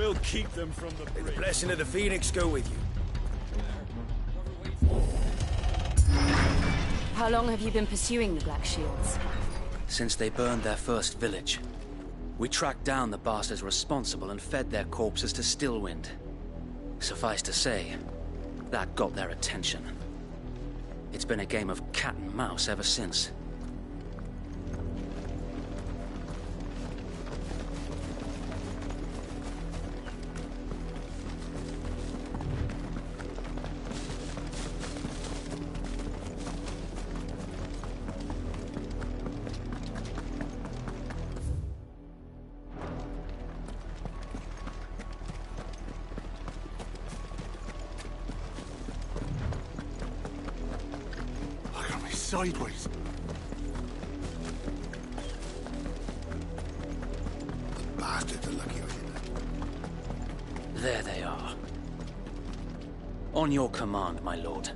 We'll keep them from the bridge. May the blessing of the Phoenix go with you. How long have you been pursuing the Black Shields? Since they burned their first village. We tracked down the bastards responsible and fed their corpses to Stillwind. Suffice to say, that got their attention. It's been a game of cat and mouse ever since. Sideways. The bastards are lucky I did that. There they are. On your command, my lord.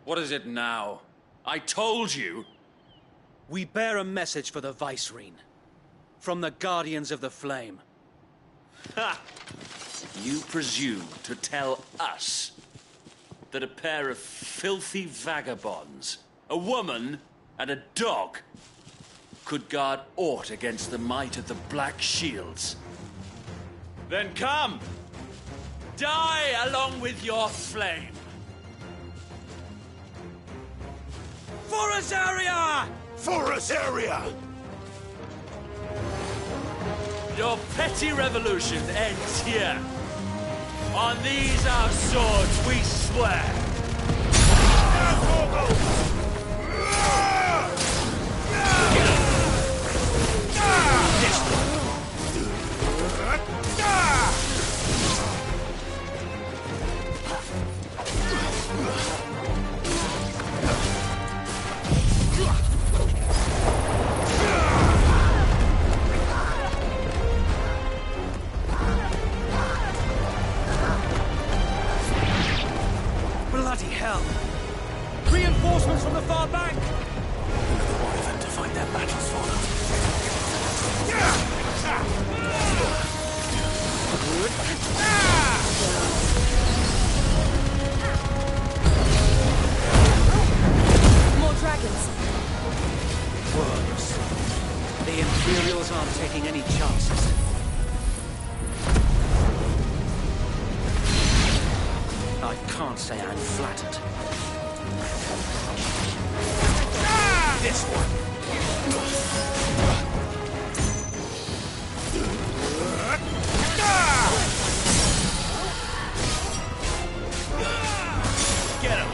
What is it now? I told you! We bear a message for the Vicereine. From the Guardians of the Flame. Ha! You presume to tell us that a pair of filthy vagabonds, a woman and a dog, could guard aught against the might of the Black Shields? Then come! Die along with your flame! For Azaria! For Azaria! Your petty revolution ends here. On these our swords we swear. Bloody hell! Reinforcements from the far bank! Another wyvern to fight their battles for them. More dragons. Worms. The Imperials aren't taking any chances. I can't say I'm flattered. This one! Get him!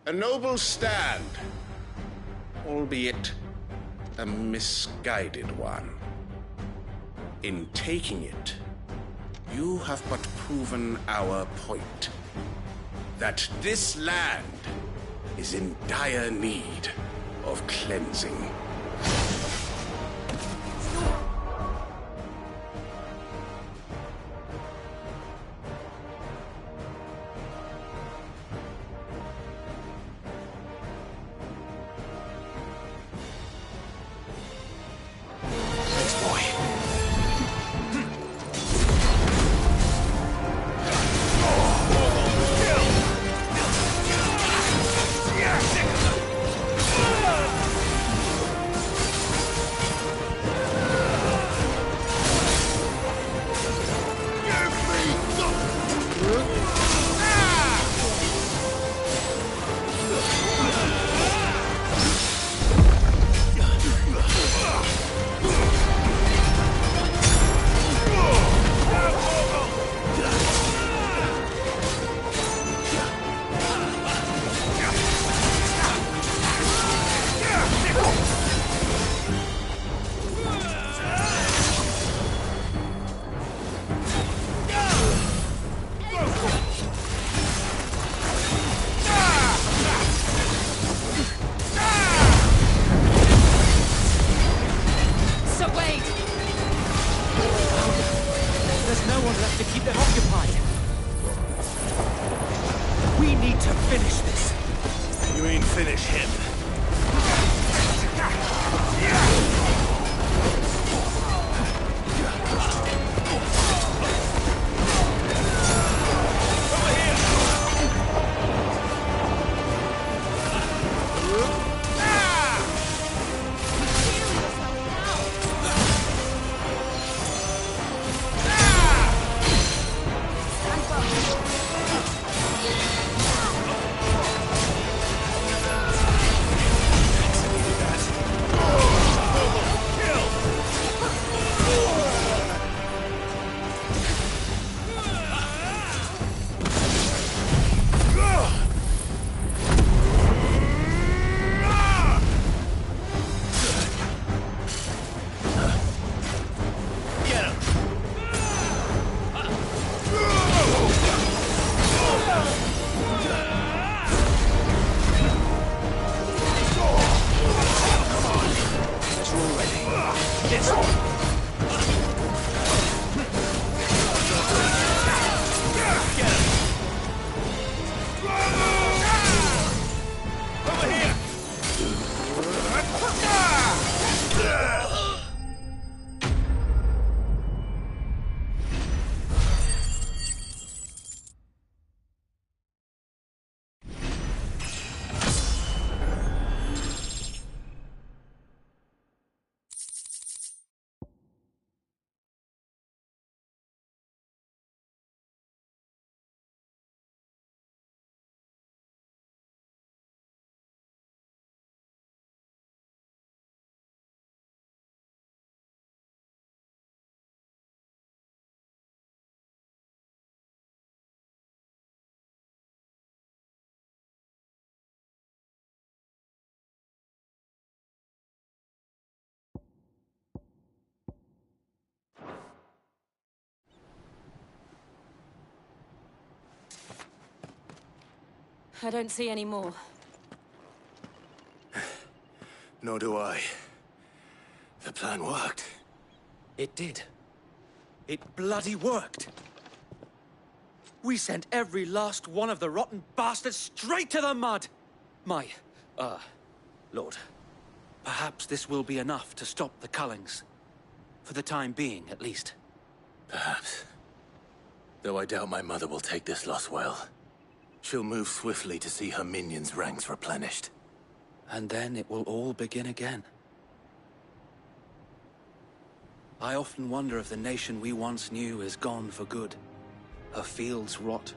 A noble stand, albeit a misguided one. In taking it, you have but proven our point. That this land is in dire need of cleansing. I don't see any more. Nor do I. The plan worked. It did. It bloody worked. We sent every last one of the rotten bastards straight to the mud! Lord. Perhaps this will be enough to stop the Cullings. For the time being, at least. Perhaps. Though I doubt my mother will take this loss well. She'll move swiftly to see her minions' ranks replenished. And then it will all begin again. I often wonder if the nation we once knew is gone for good. Her fields rot.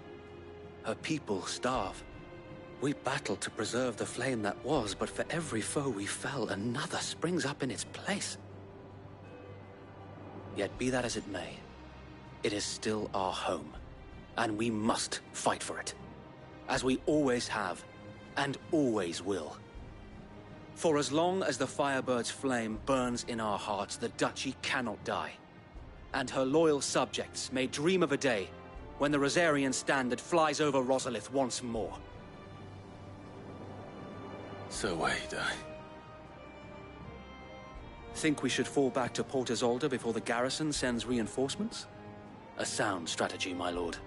Her people starve. We battled to preserve the flame that was, but for every foe we fell, another springs up in its place. Yet be that as it may, it is still our home, and we must fight for it. As we always have, and always will. For as long as the Firebird's flame burns in our hearts, the Duchy cannot die. And her loyal subjects may dream of a day when the Rosarian standard flies over Rosalith once more. So wait, Think we should fall back to Port Isolde before the garrison sends reinforcements? A sound strategy, my lord.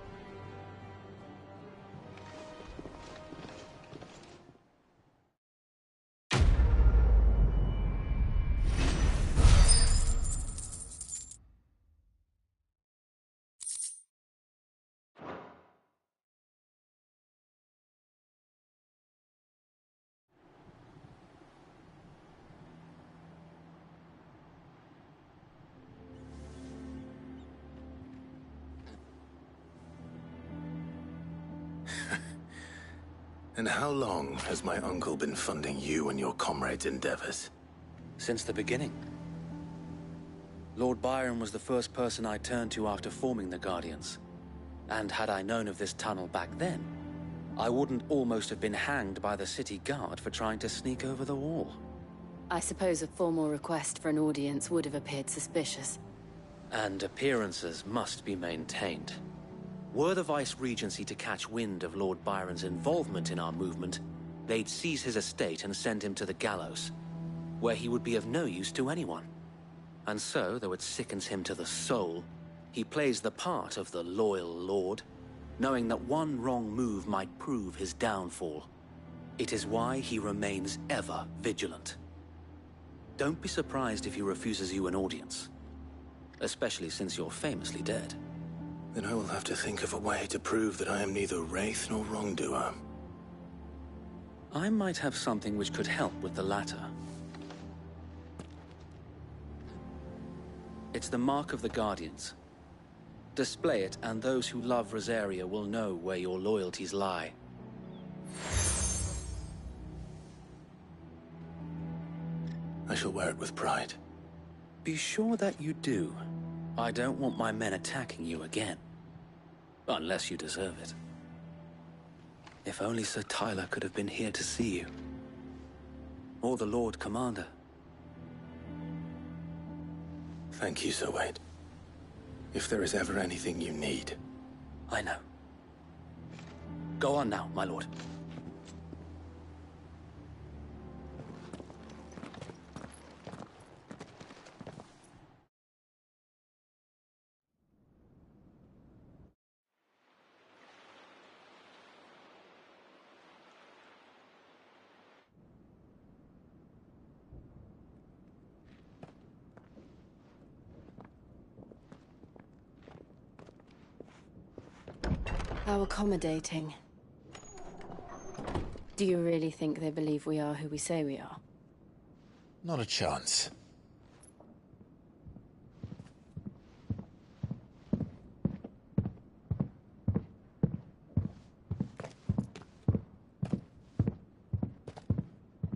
And how long has my uncle been funding you and your comrades' endeavors? Since the beginning. Lord Byron was the first person I turned to after forming the Guardians. And had I known of this tunnel back then, I wouldn't almost have been hanged by the city guard for trying to sneak over the wall. I suppose a formal request for an audience would have appeared suspicious. And appearances must be maintained. Were the Vice-Regency to catch wind of Lord Byron's involvement in our movement, they'd seize his estate and send him to the gallows, where he would be of no use to anyone. And so, though it sickens him to the soul, he plays the part of the loyal lord, knowing that one wrong move might prove his downfall. It is why he remains ever vigilant. Don't be surprised if he refuses you an audience, especially since you're famously dead. Then I will have to think of a way to prove that I am neither wraith nor wrongdoer. I might have something which could help with the latter. It's the mark of the Guardians. Display it, and those who love Rosaria will know where your loyalties lie. I shall wear it with pride. Be sure that you do. I don't want my men attacking you again. Unless you deserve it. If only Sir Tyler could have been here to see you. Or the Lord Commander. Thank you, Sir Wade. If there is ever anything you need. I know. Go on now, my lord. How accommodating. Do you really think they believe we are who we say we are? Not a chance.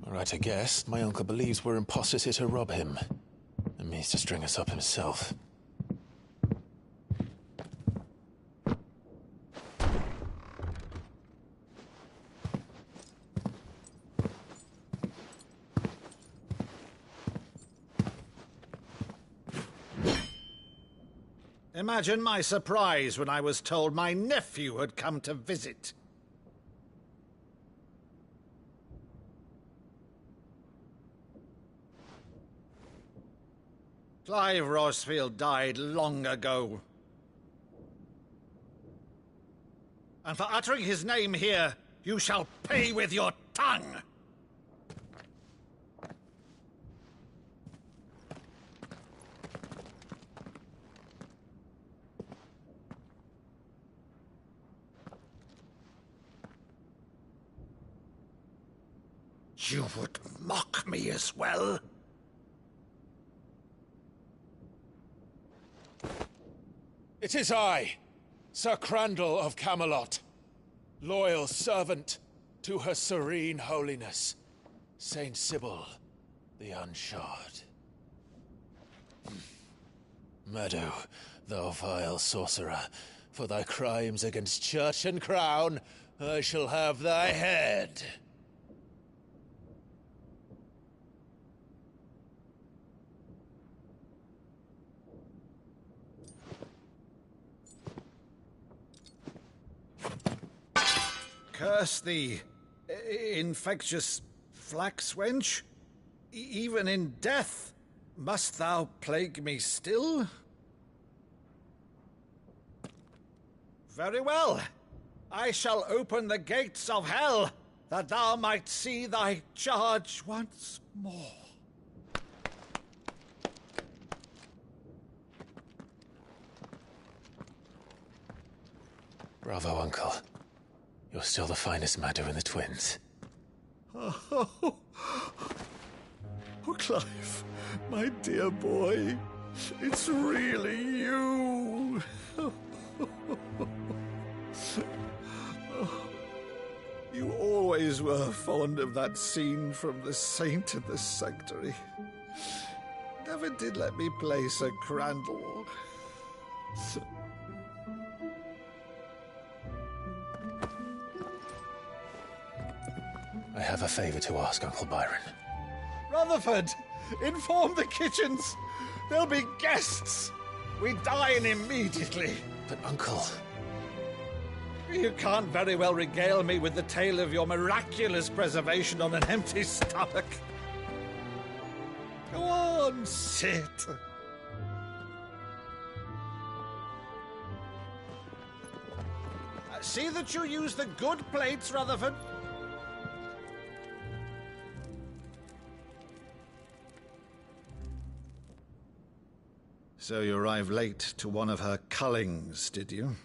Right, I guess. My uncle believes we're imposters here to rob him. And means to string us up himself. Imagine my surprise when I was told my nephew had come to visit. Clive Rosfield died long ago. And for uttering his name here, you shall pay with your tongue! You would mock me as well? It is I, Sir Crandall of Camelot, loyal servant to her serene holiness, Saint Sybil the Unshod. Meadow, thou vile sorcerer, for thy crimes against church and crown, I shall have thy head. Curse thee, infectious flax wench. Even in death, must thou plague me still? Very well. I shall open the gates of hell, that thou might see thy charge once more. Bravo, Uncle. You're still the finest Meadow in the twins. Oh, Clive, my dear boy, it's really you. You always were fond of that scene from The Saint in the Sanctuary. Never did let me play Sir Crandall. I have a favor to ask, Uncle Byron. Rutherford, inform the kitchens. There'll be guests. We dine immediately. But, Uncle... You can't very well regale me with the tale of your miraculous preservation on an empty stomach. Go on, sit. See that you use the good plates, Rutherford. So you arrived late to one of her cullings, did you?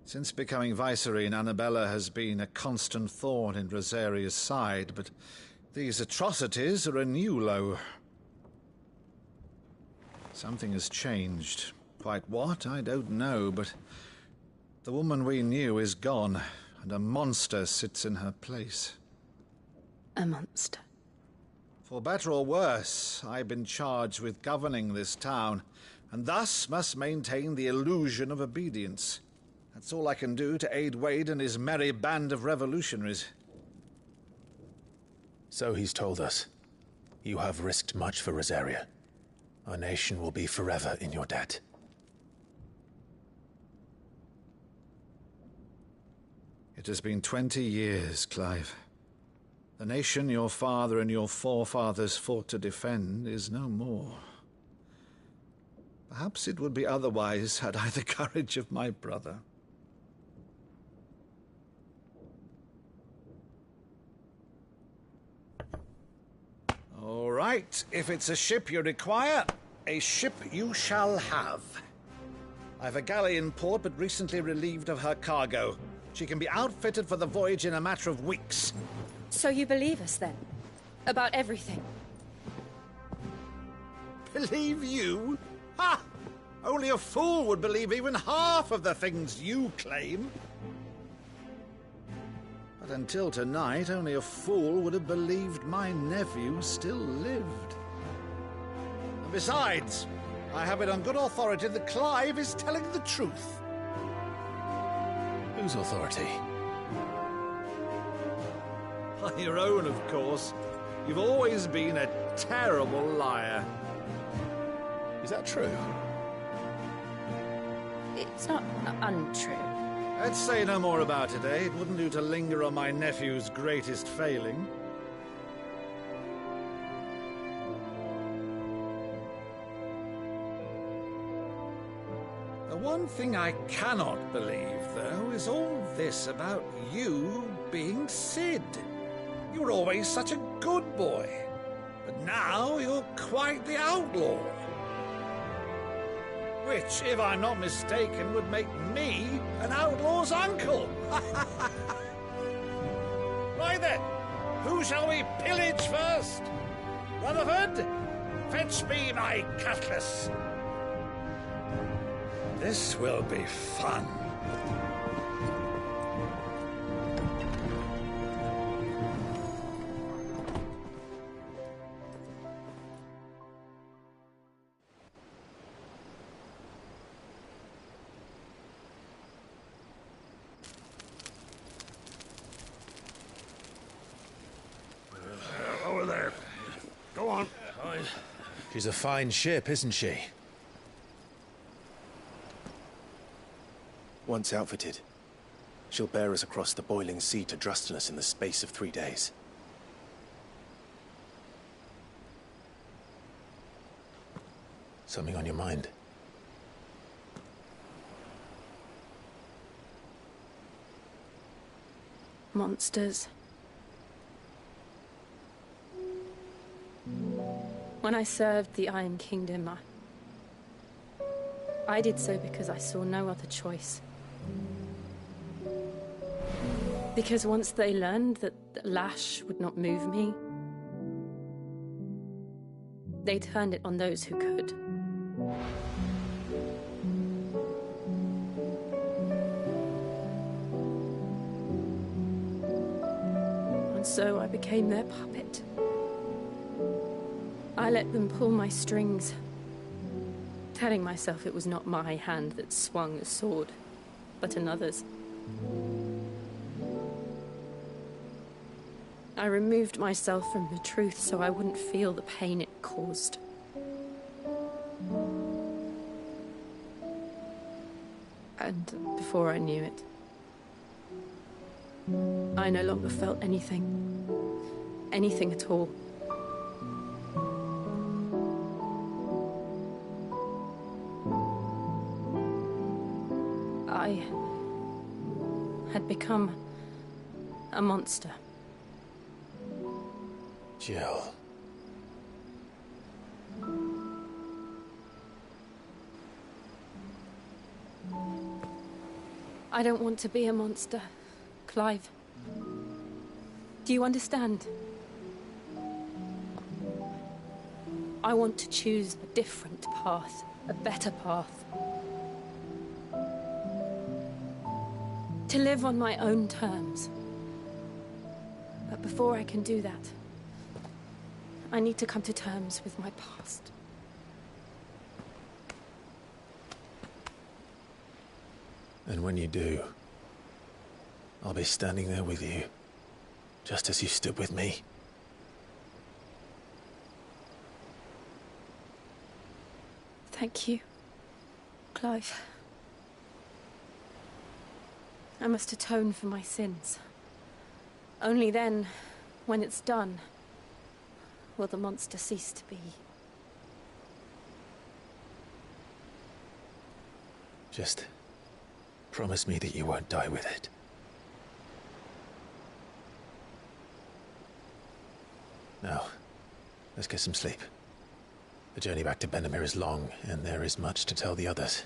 Since becoming Vicereine, Annabella has been a constant thorn in Rosaria's side, but these atrocities are a new low. Something has changed. Quite what, I don't know, but the woman we knew is gone, and a monster sits in her place. A monster. For better or worse, I've been charged with governing this town, and thus must maintain the illusion of obedience. That's all I can do to aid Wade and his merry band of revolutionaries. So he's told us. You have risked much for Rosaria. Our nation will be forever in your debt. It has been 20 years, Clive. The nation your father and your forefathers fought to defend is no more. Perhaps it would be otherwise had I the courage of my brother. All right, if it's a ship you require, a ship you shall have. I've a galley in port, but recently relieved of her cargo. She can be outfitted for the voyage in a matter of weeks. So you believe us, then? About everything? Believe you? Ha! Only a fool would believe even half of the things you claim. But until tonight, only a fool would have believed my nephew still lived. And besides, I have it on good authority that Clive is telling the truth. Whose authority? On your own, of course. You've always been a terrible liar. Is that true? It's not untrue. Let's say no more about it, eh? It wouldn't do to linger on my nephew's greatest failing. The one thing I cannot believe, though, is all this about you being Sid. You were always such a good boy, but now you're quite the outlaw. Which, if I'm not mistaken, would make me an outlaw's uncle. Right then, who shall we pillage first? Rutherford, fetch me my cutlass. This will be fun. Over there. Go on. She's a fine ship, isn't she? Once outfitted, she'll bear us across the boiling sea to Drustinus in the space of 3 days. Something on your mind? Monsters. When I served the Iron Kingdom, I did so because I saw no other choice. Because once they learned that the lash would not move me, they turned it on those who could. And so I became their puppet. I let them pull my strings, telling myself it was not my hand that swung a sword, but another's. I removed myself from the truth so I wouldn't feel the pain it caused. And before I knew it, I no longer felt anything. Anything at all. I had become a monster. Jill. I don't want to be a monster, Clive. Do you understand? I want to choose a different path, a better path. To live on my own terms. But before I can do that, I need to come to terms with my past. And when you do, I'll be standing there with you, just as you stood with me. Thank you, Clive. I must atone for my sins. Only then, when it's done, will the monster cease to be. Just promise me that you won't die with it. Now, let's get some sleep. The journey back to Benamir is long, and there is much to tell the others.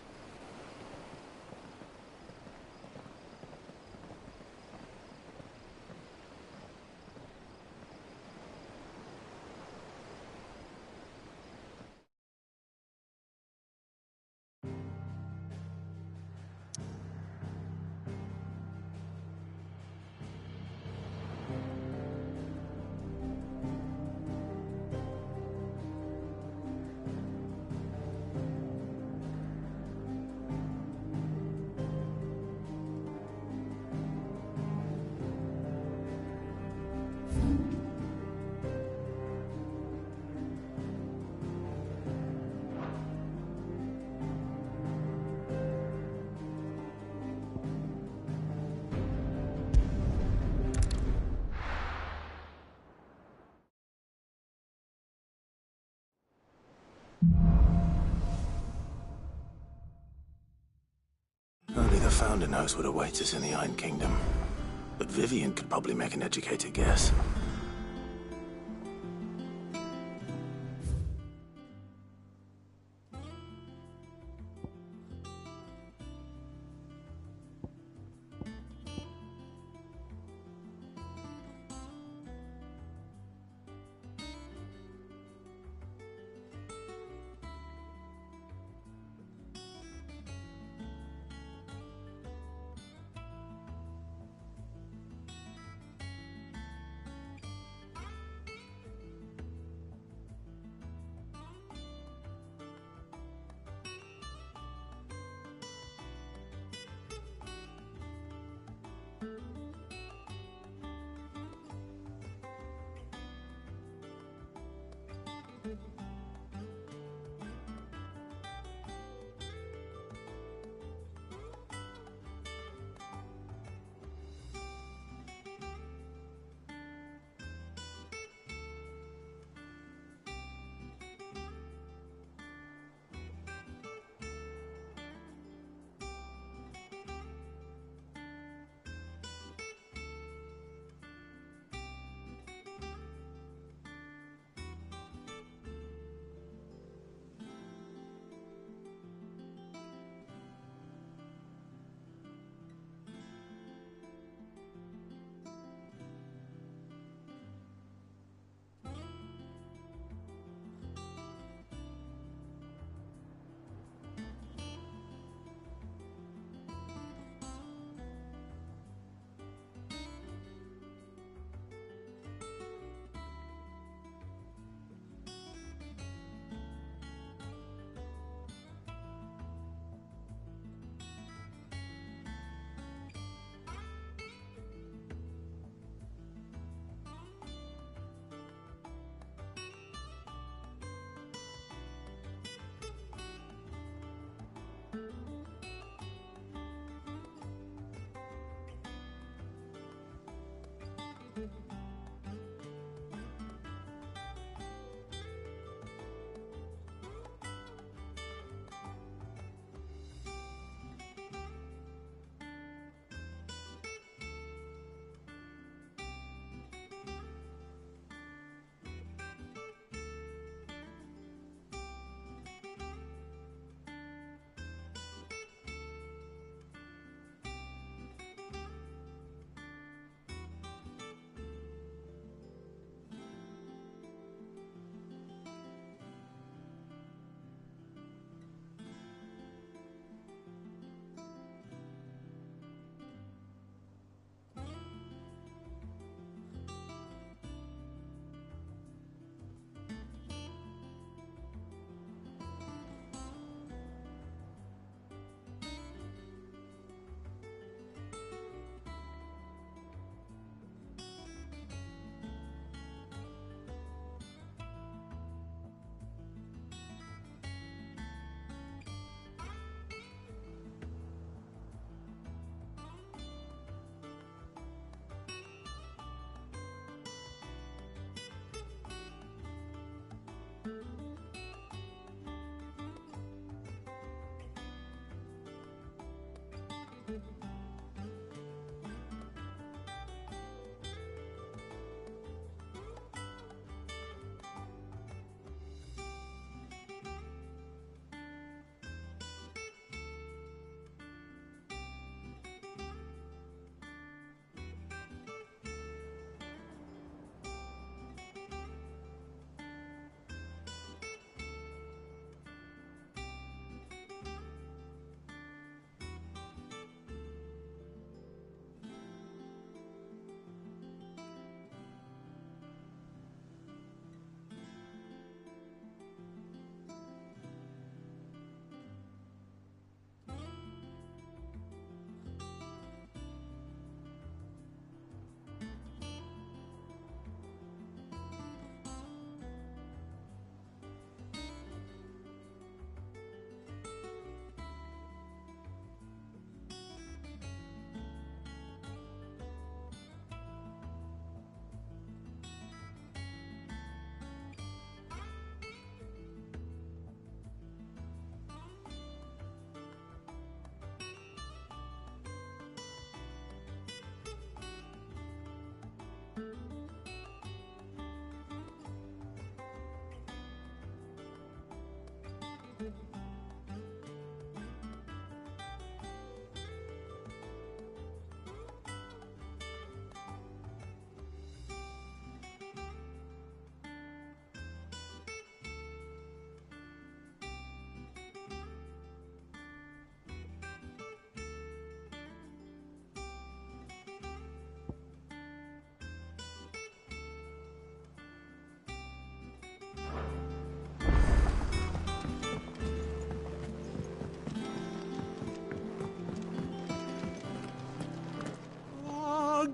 founder knows what awaits us in the Iron Kingdom. But Vivian could probably make an educated guess.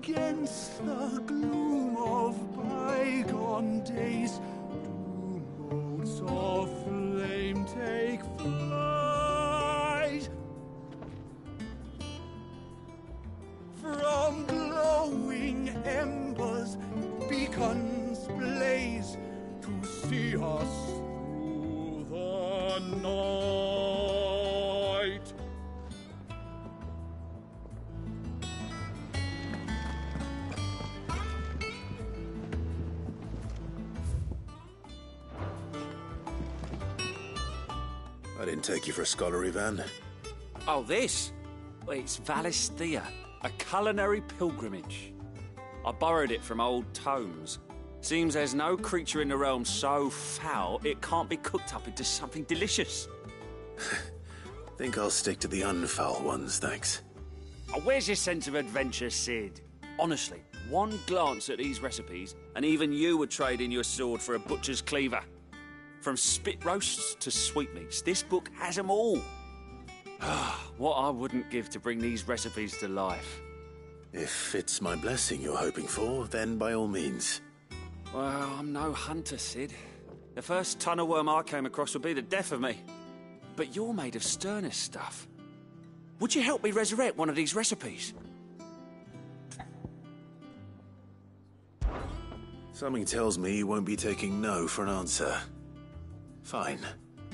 against the gloom of bygone days. Do motes of flame take flight from glowing embers, beacons blaze to see us through the night. I didn't take you for a scholarly van. Oh, this? Well, it's Valisthea, a culinary pilgrimage. I borrowed it from old tomes. Seems there's no creature in the realm so foul it can't be cooked up into something delicious. Think I'll stick to the unfoul ones, thanks. Oh, where's your sense of adventure, Sid? Honestly, one glance at these recipes, and even you would trade in your sword for a butcher's cleaver. From spit roasts to sweetmeats, this book has them all. What I wouldn't give to bring these recipes to life. If it's my blessing you're hoping for, then by all means. Well, I'm no hunter, Sid. The first ton of worm I came across would be the death of me. But you're made of sterner stuff. Would you help me resurrect one of these recipes? Something tells me you won't be taking no for an answer. Fine,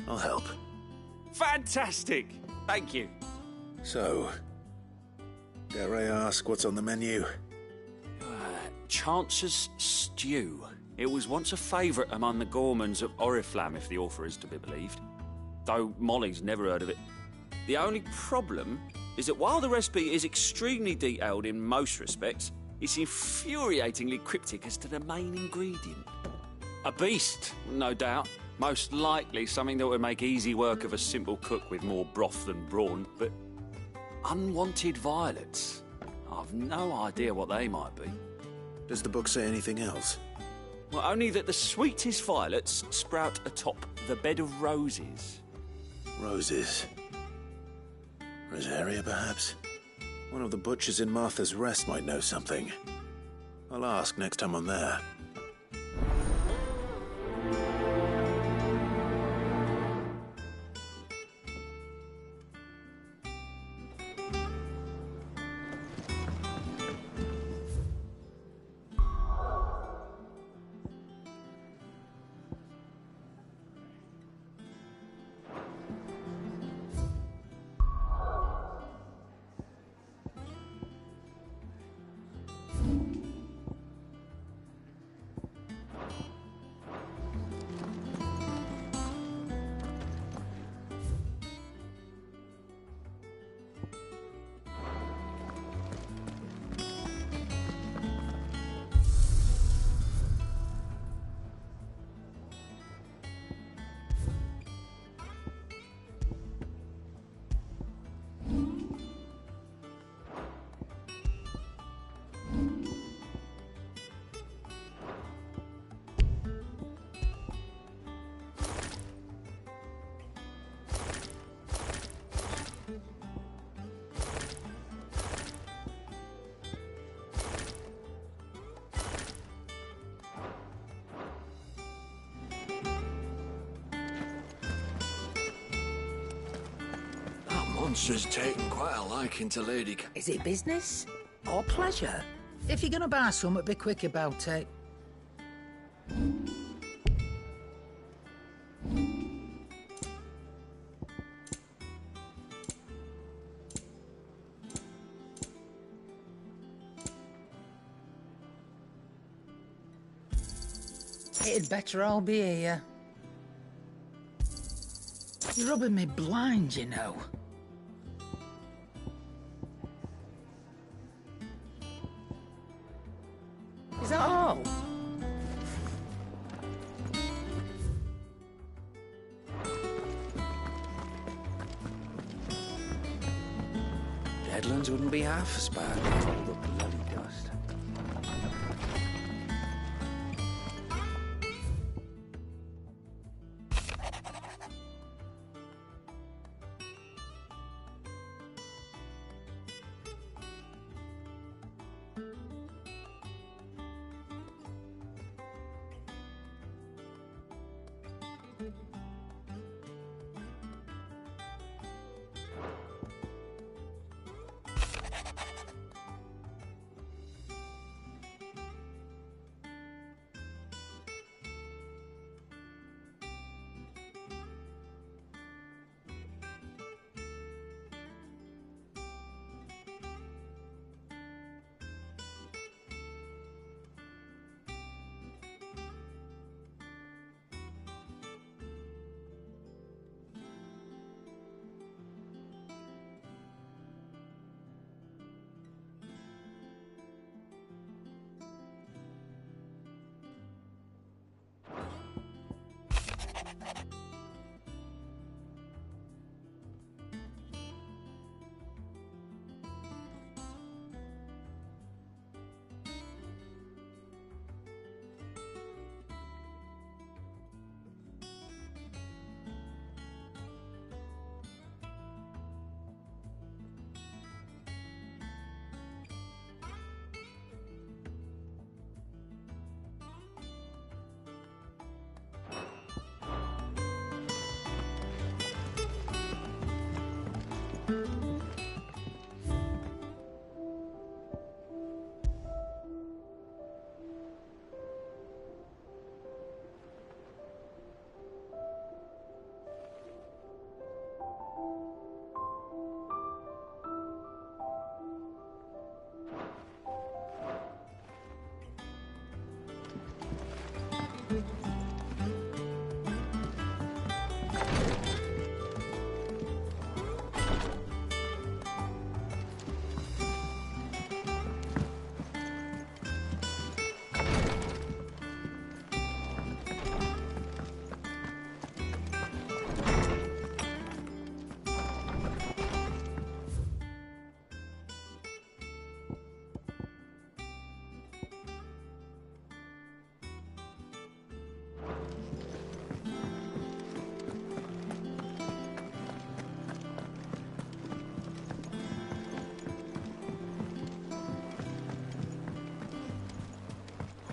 I'll help. Fantastic! Thank you. So, dare I ask what's on the menu? Chance's Stew. It was once a favourite among the gourmands of Oriflamme, if the author is to be believed. Though Molly's never heard of it. The only problem is that while the recipe is extremely detailed in most respects, it's infuriatingly cryptic as to the main ingredient. A beast, no doubt. Most likely something that would make easy work of a simple cook with more broth than brawn, but unwanted violets. I've no idea what they might be. Does the book say anything else? Well, only that the sweetest violets sprout atop the bed of roses. Roses. Rosaria, perhaps? One of the butchers in Martha's Rest might know something. I'll ask next time I'm there. Monster's taken quite a liking to Lady... Is it business or pleasure? If you're gonna buy something, be quick about it. It'd better all be here. You're rubbing me blind, you know. Is that all? Deadlands wouldn't be half as bad with all the bloody dust.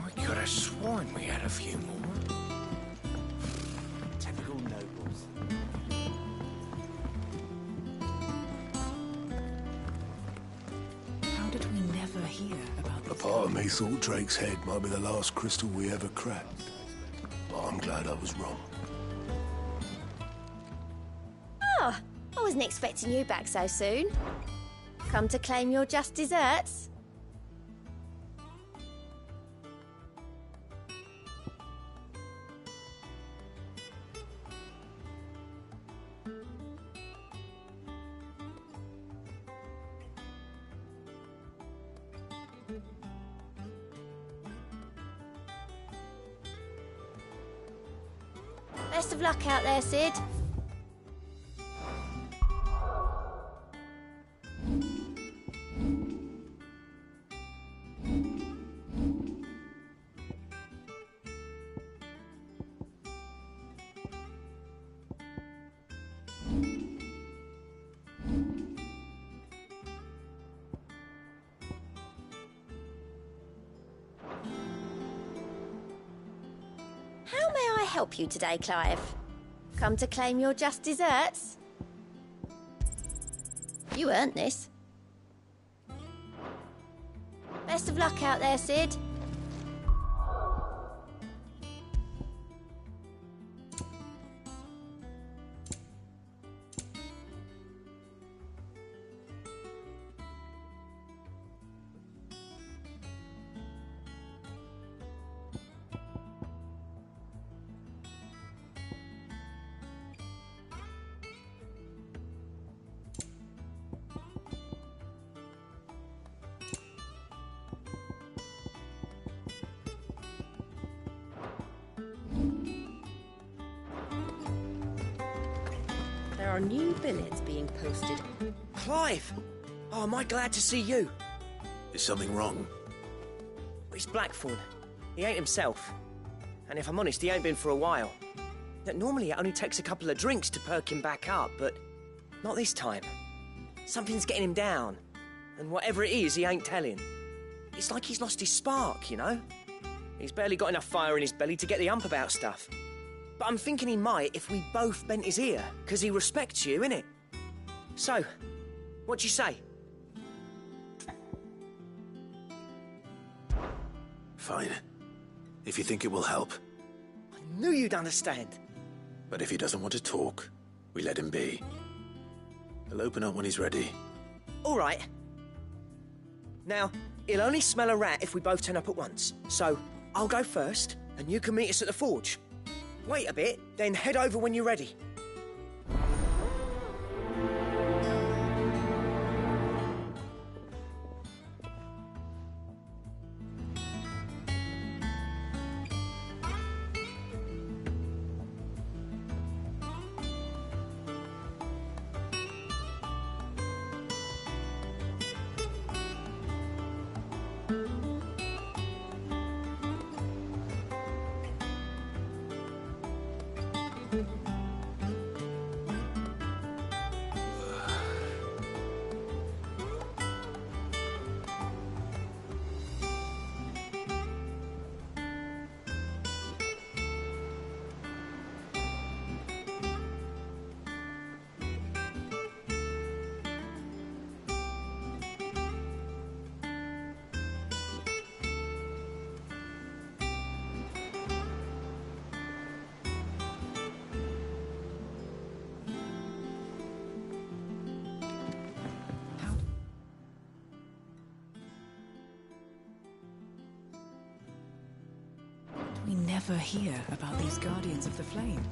I could have sworn we had a few more. Typical nobles. How did we never hear about A this? part of me thought Drake's head might be the last crystal we ever cracked. But I'm glad I was wrong. Oh, I wasn't expecting you back so soon. Come to claim your just desserts? Best of luck out there, Sid. How may I help you today, Clive? Come to claim your just desserts? You earned this. Best of luck out there, Sid. There are new billets being posted. Clive! Oh, am I glad to see you? Is something wrong? It's Blackthorn. He ain't himself. And if I'm honest, he ain't been for a while. Normally it only takes a couple of drinks to perk him back up, but not this time. Something's getting him down. And whatever it is, he ain't telling. It's like he's lost his spark, you know? He's barely got enough fire in his belly to get the ump about stuff. But I'm thinking he might if we both bent his ear, because he respects you, innit? So, what do you say? Fine. If you think it will help. I knew you'd understand. But if he doesn't want to talk, we let him be. He'll open up when he's ready. All right. Now, he'll only smell a rat if we both turn up at once. So, I'll go first, and you can meet us at the forge. Wait a bit, then head over when you're ready. We never hear about these Guardians of the Flame.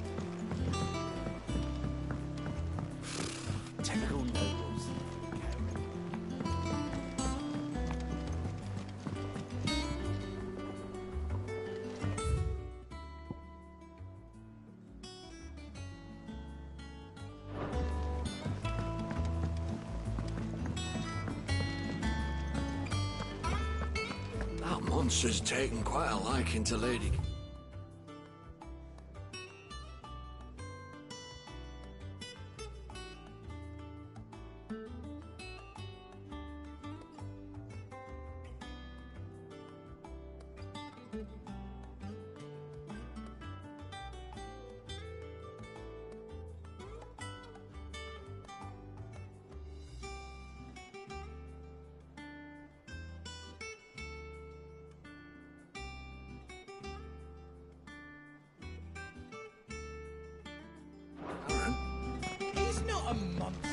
monster's taken quite a liking to Lady... He's not a monster.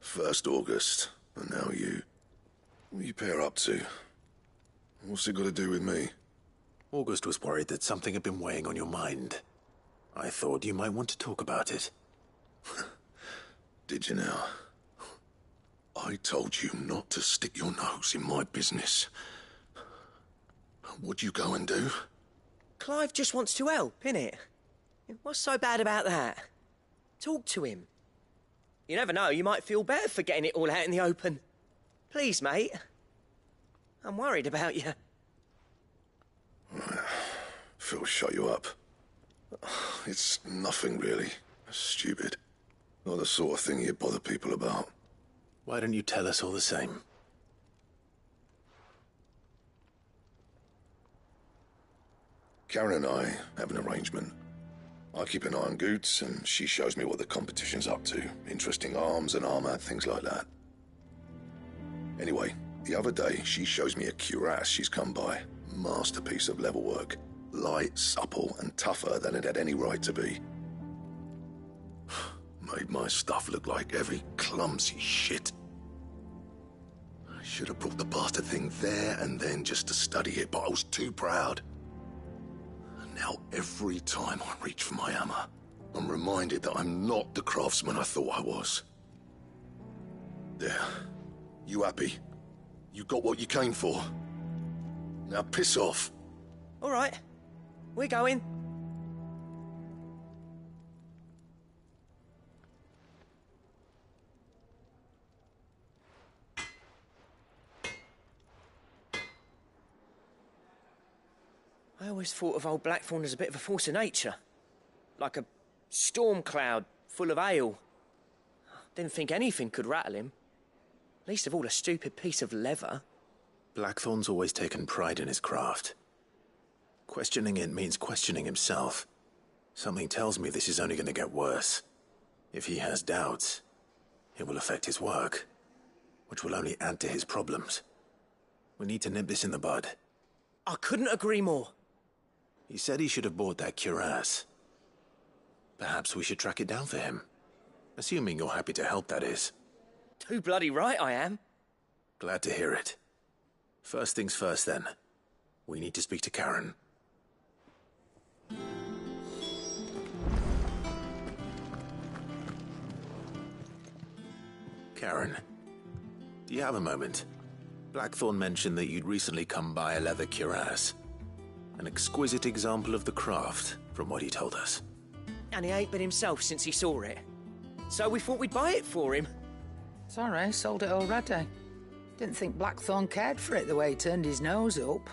First August, and now you. What are you pair up to? What's it got to do with me? August was worried that something had been weighing on your mind. I thought you might want to talk about it. Did you now? I told you not to stick your nose in my business. What'd you go and do? Clive just wants to help, innit? What's so bad about that? Talk to him. You never know, you might feel better for getting it all out in the open. Please, mate. I'm worried about you. Phil shut you up. It's nothing, really. Stupid. Not the sort of thing you bother people about. Why don't you tell us all the same? Karen and I have an arrangement. I keep an eye on Goots, and she shows me what the competition's up to. Interesting arms and armor, things like that. Anyway, the other day, she shows me a cuirass she's come by. Masterpiece of level work. Light, supple, and tougher than it had any right to be. Made my stuff look like heavy, clumsy shit. I should have brought the bastard thing there and then just to study it, but I was too proud. And now every time I reach for my hammer, I'm reminded that I'm not the craftsman I thought I was. There. You happy? You got what you came for? Now piss off. All right. We're going. I always thought of old Blackthorn as a bit of a force of nature. Like a storm cloud full of hail. Didn't think anything could rattle him. Least of all a stupid piece of leather. Blackthorn's always taken pride in his craft. Questioning it means questioning himself. Something tells me this is only going to get worse. If he has doubts, it will affect his work, which will only add to his problems. We need to nip this in the bud. I couldn't agree more. He said he should have bought that cuirass. Perhaps we should track it down for him. Assuming you're happy to help, that is. Too bloody right I am. Glad to hear it. First things first, then. We need to speak to Karen. Karen, do you have a moment? Blackthorn mentioned that you'd recently come by a leather cuirass. An exquisite example of the craft, from what he told us. And he ain't been himself since he saw it. So we thought we'd buy it for him. Sorry, sold it already. Didn't think Blackthorn cared for it the way he turned his nose up.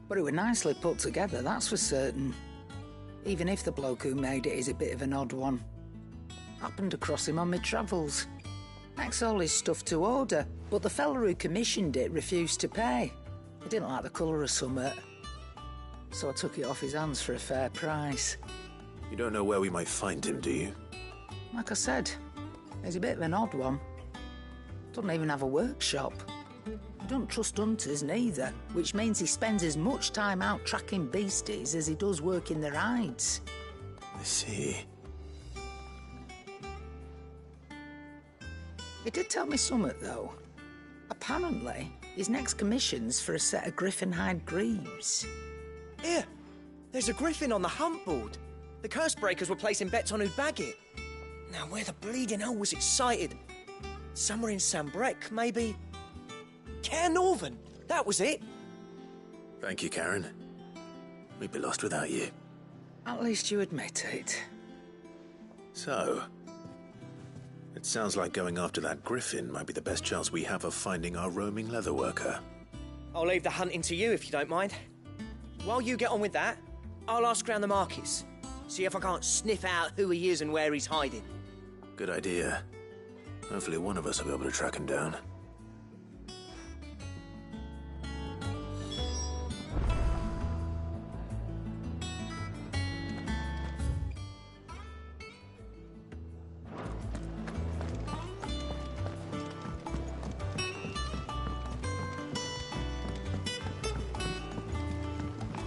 But it was nicely put together, that's for certain. Even if the bloke who made it is a bit of an odd one. Happened across him on my travels. Makes all his stuff to order, but the fella who commissioned it refused to pay. He didn't like the colour of summit. So I took it off his hands for a fair price. You don't know where we might find him, do you? Like I said, he's a bit of an odd one. Doesn't even have a workshop. I don't trust hunters neither, which means he spends as much time out tracking beasties as he does working their hides. I see. He did tell me something, though. Apparently, his next commission's for a set of griffin hide greaves. Here, there's a griffin on the hunt board. The curse breakers were placing bets on who'd bag it. Now, where the bleeding hell was it sighted? Somewhere in Sambrec, maybe? Cairnorthern, that was it. Thank you, Karen. We'd be lost without you. At least you admit it. So, it sounds like going after that griffin might be the best chance we have of finding our roaming leatherworker. I'll leave the hunting to you if you don't mind. While you get on with that, I'll ask around the markets. See if I can't sniff out who he is and where he's hiding. Good idea. Hopefully one of us will be able to track him down.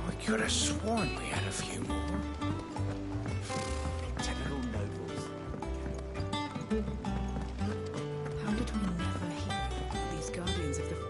I could have sworn we had a few more. Typical nobles. How did we never hear of these guardians of the...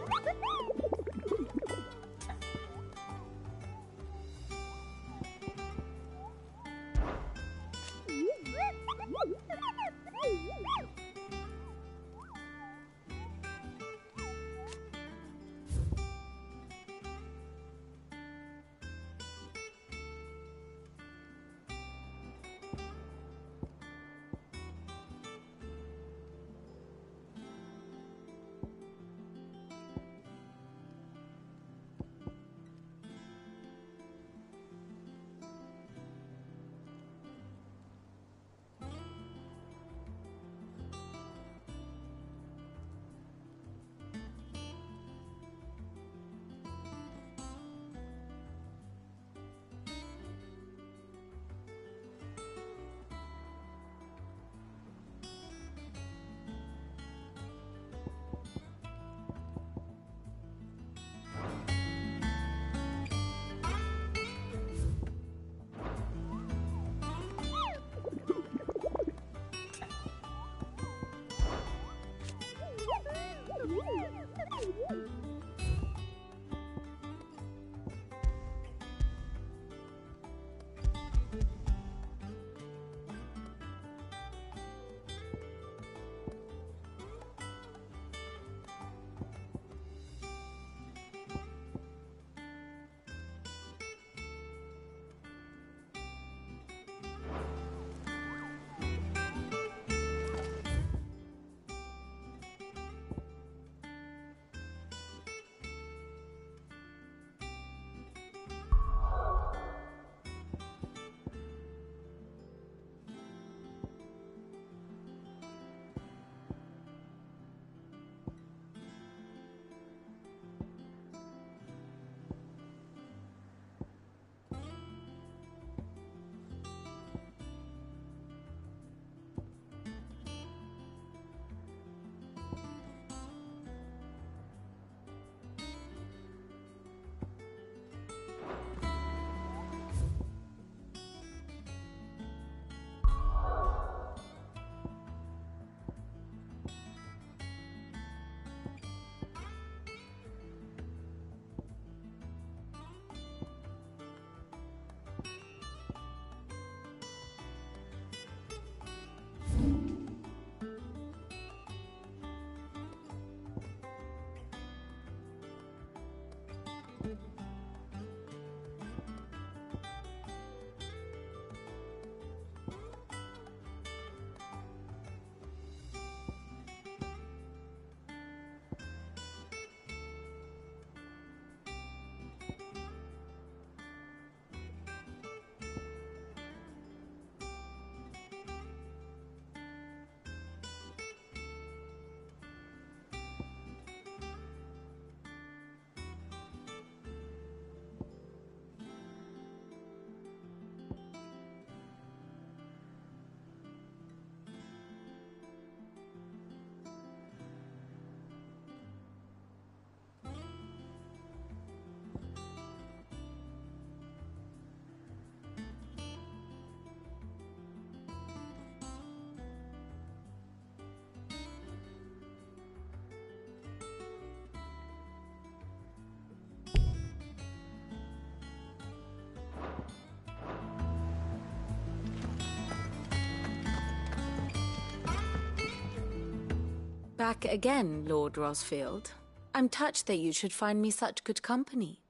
Back again, Lord Rosfield. I'm touched that you should find me such good company.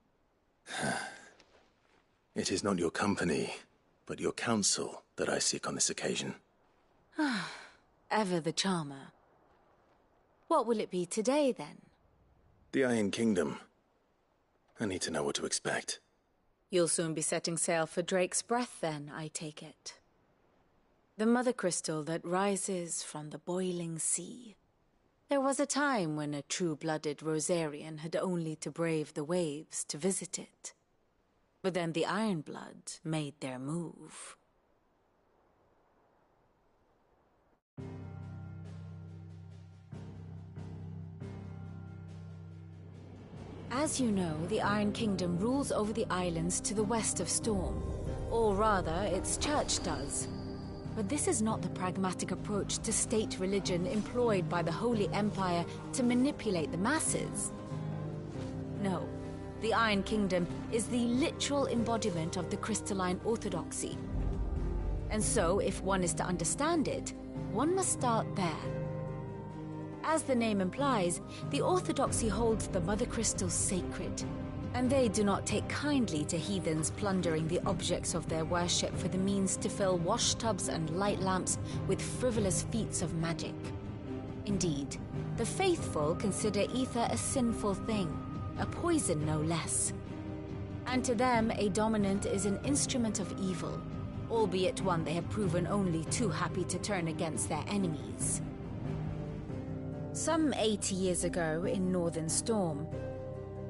It is not your company, but your counsel that I seek on this occasion. Ever the charmer. What will it be today, then? The Iron Kingdom. I need to know what to expect. You'll soon be setting sail for Drake's Breath, then, I take it. The mother crystal that rises from the boiling sea. There was a time when a true-blooded Rosarian had only to brave the waves to visit it. But then the Ironblood made their move. As you know, the Iron Kingdom rules over the islands to the west of Storm. Or rather, its church does. But this is not the pragmatic approach to state religion employed by the Holy Empire to manipulate the masses. No, the Iron Kingdom is the literal embodiment of the crystalline orthodoxy. And so, if one is to understand it, one must start there. As the name implies, the orthodoxy holds the mother crystals sacred, and they do not take kindly to heathens plundering the objects of their worship for the means to fill washtubs and light lamps with frivolous feats of magic. Indeed, the faithful consider ether a sinful thing, a poison no less. And to them, a dominant is an instrument of evil, albeit one they have proven only too happy to turn against their enemies. Some 80 years ago, in Northern Storm,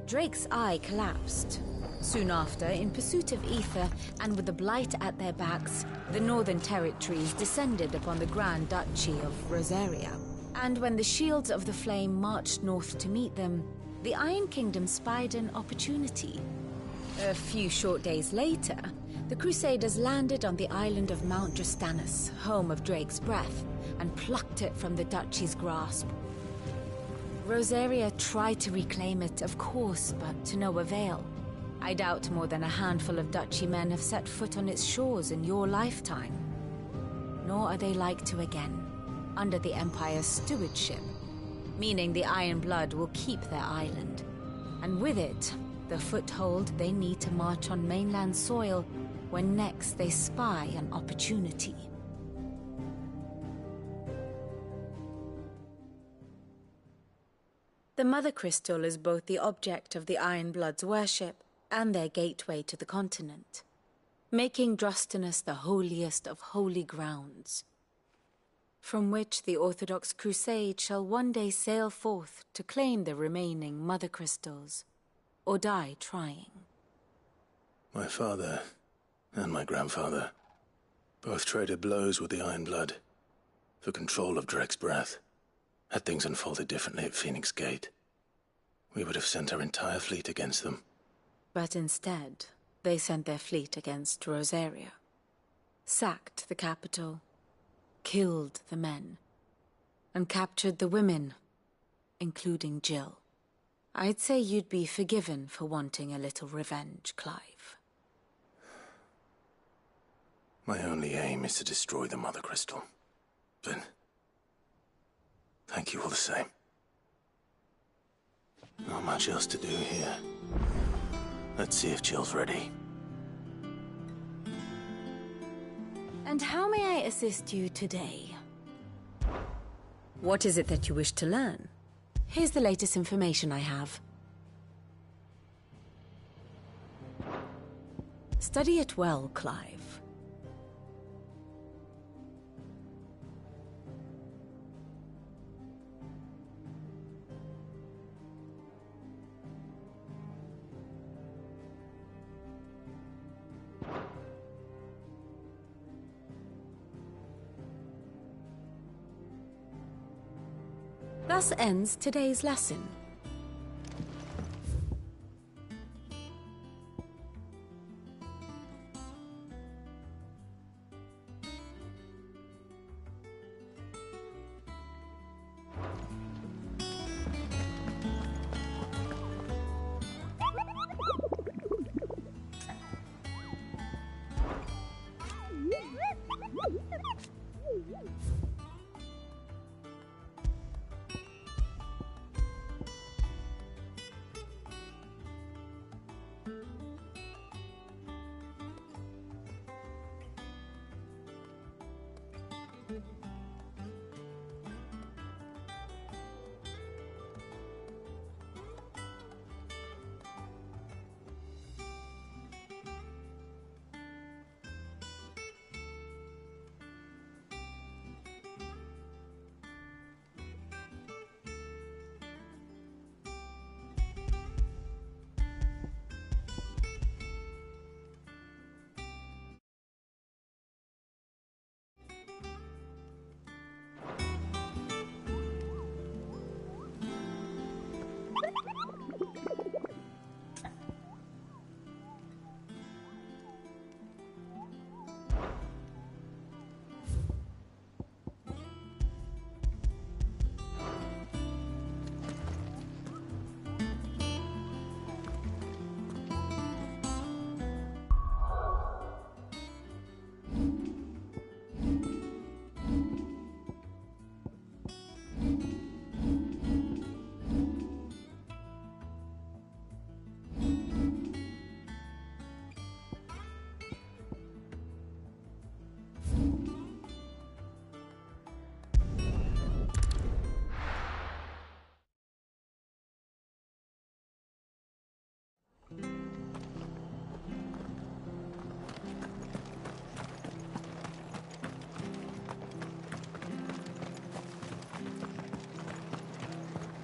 Drake's eye collapsed. Soon after, in pursuit of ether, and with the Blight at their backs, the Northern Territories descended upon the Grand Duchy of Rosaria. And when the Shields of the Flame marched north to meet them, the Iron Kingdom spied an opportunity. A few short days later, the Crusaders landed on the island of Mount Drastanus, home of Drake's Breath, and plucked it from the Duchy's grasp. Rosaria tried to reclaim it, of course, but to no avail. I doubt more than a handful of Duchy men have set foot on its shores in your lifetime. Nor are they like to again, under the Empire's stewardship, meaning the Iron Blood will keep their island, and with it, the foothold they need to march on mainland soil when next they spy an opportunity. The Mother Crystal is both the object of the Iron Blood's worship and their gateway to the continent, making Drastanus the holiest of holy grounds, from which the Orthodox Crusade shall one day sail forth to claim the remaining Mother Crystals, or die trying. My father and my grandfather both traded blows with the Iron Blood for control of Drake's Breath. Had things unfolded differently at Phoenix Gate, we would have sent our entire fleet against them. But instead, they sent their fleet against Rosaria, sacked the capital, killed the men, and captured the women, including Jill. I'd say you'd be forgiven for wanting a little revenge, Clive. My only aim is to destroy the Mother Crystal. But thank you all the same. Not much else to do here. Let's see if Jill's ready. And how may I assist you today? What is it that you wish to learn? Here's the latest information I have. Study it well, Clive. Thus ends today's lesson.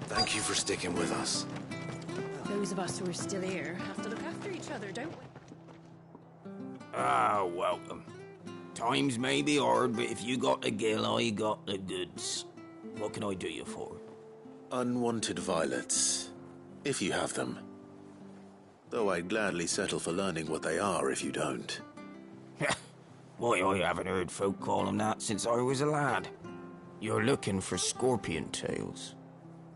Thank you for sticking with us. Those of us who are still here have to look after each other, don't we? Ah, welcome. Times may be hard, but if you got the gill, I got the goods. What can I do you for? Unwanted violets, if you have them. Though I'd gladly settle for learning what they are if you don't. Why, I haven't heard folk call them that since I was a lad. You're looking for scorpion tails.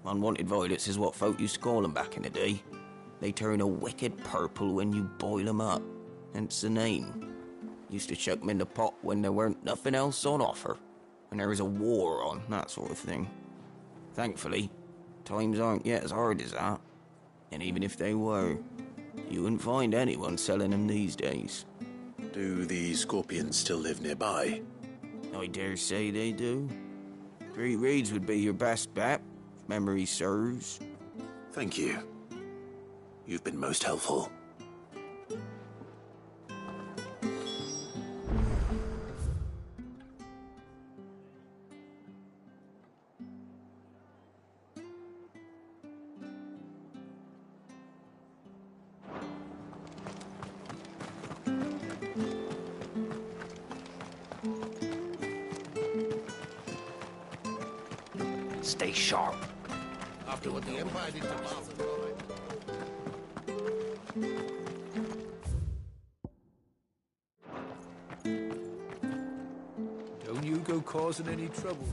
Unwanted violets is what folk used to call them back in the day. They turn a wicked purple when you boil them up, hence the name. Used to chuck them in the pot when there weren't nothing else on offer, when there was a war on, that sort of thing. Thankfully, times aren't yet as hard as that. And even if they were, you wouldn't find anyone selling them these days. Do the scorpions still live nearby? I dare say they do. 3 reeds would be your best bet, if memory serves. Thank you. You've been most helpful. Stay sharp. After what the Empire did to Martha. Don't you go causing any trouble.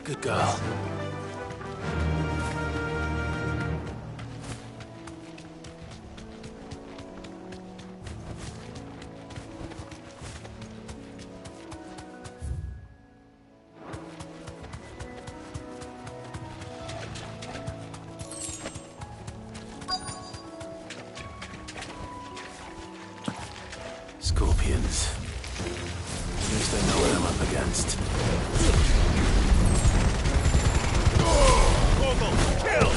Good girl. Scorpions. At least I know what I'm up against. Kill!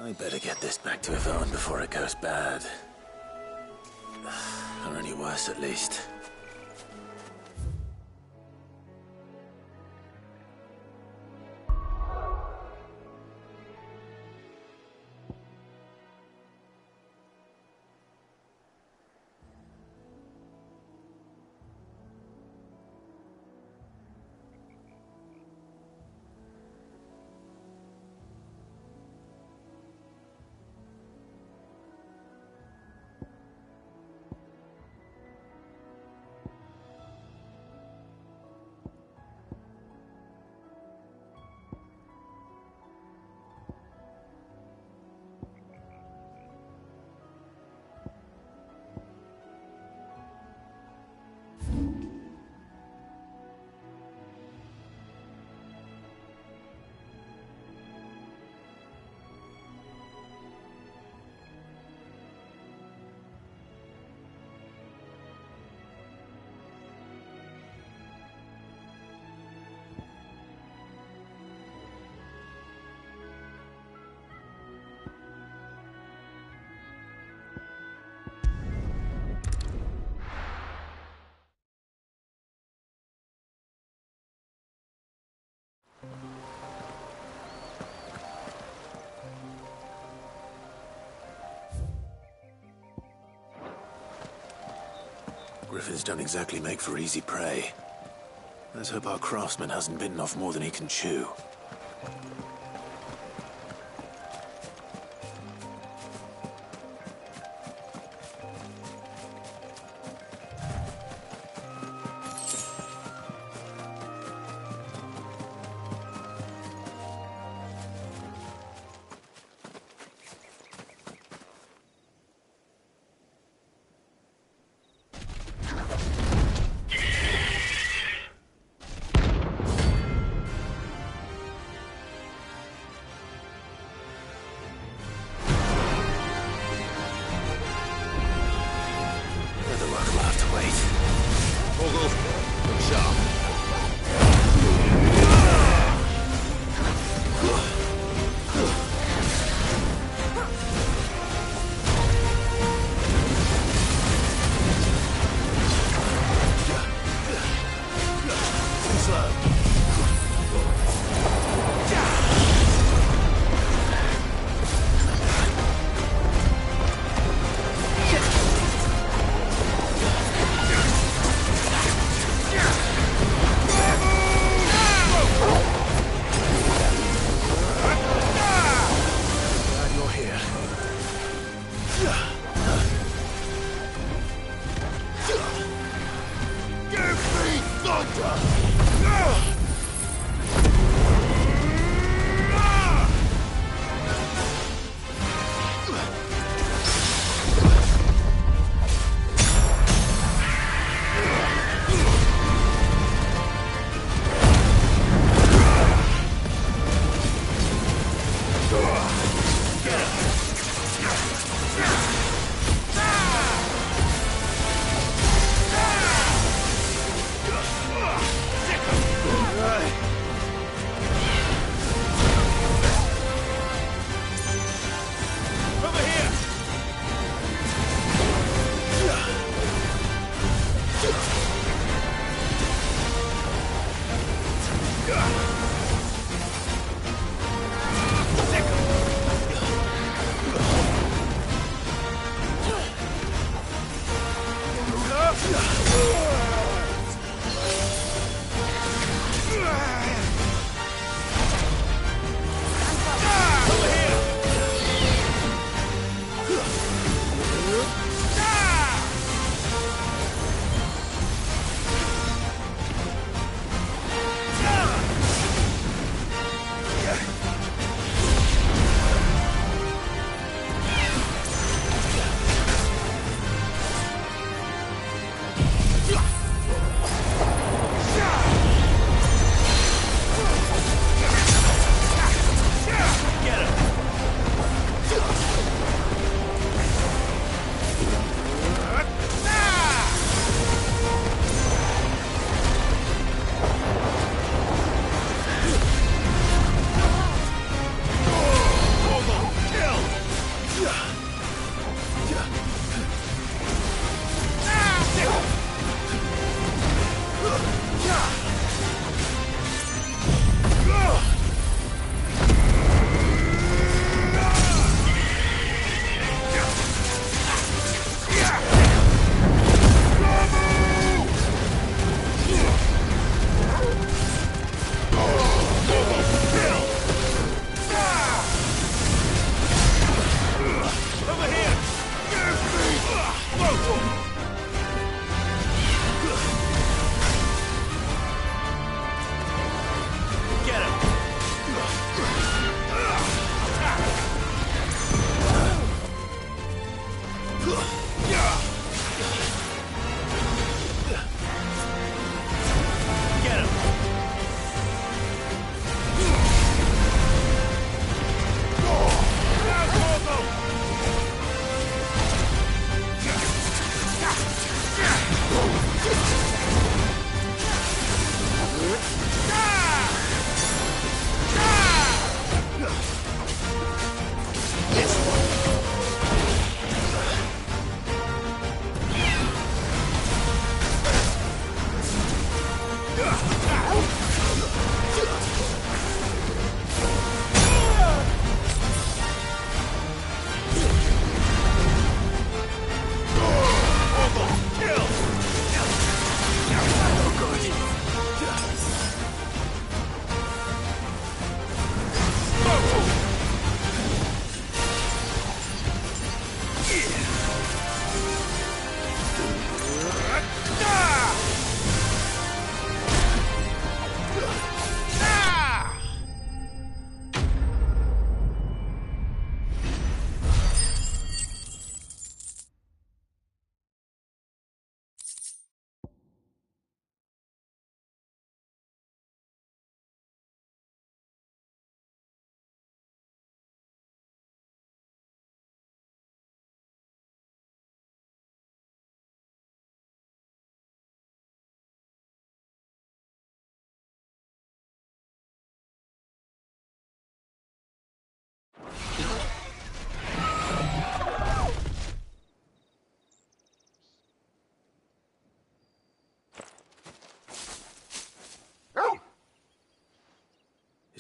I better get this back to Yvonne before it goes bad. Or any worse, at least. Griffins don't exactly make for easy prey. Let's hope our craftsman hasn't bitten off more than he can chew.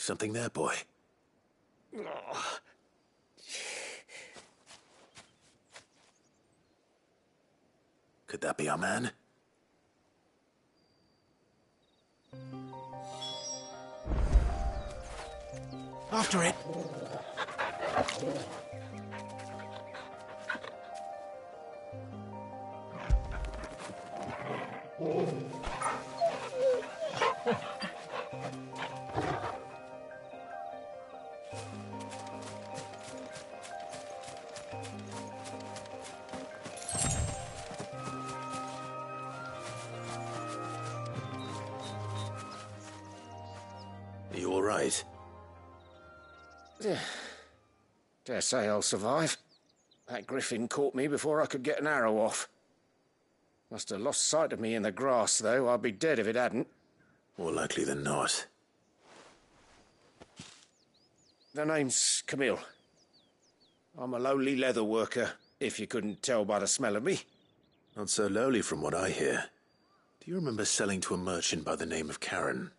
Something there, boy? Could that be our man? After it! Are you all right? Dare say I'll survive. That griffin caught me before I could get an arrow off. Must have lost sight of me in the grass, though. I'd be dead if it hadn't. More likely than not. The name's Camille. I'm a lowly leather worker, if you couldn't tell by the smell of me. Not so lowly from what I hear. Do you remember selling to a merchant by the name of Karen?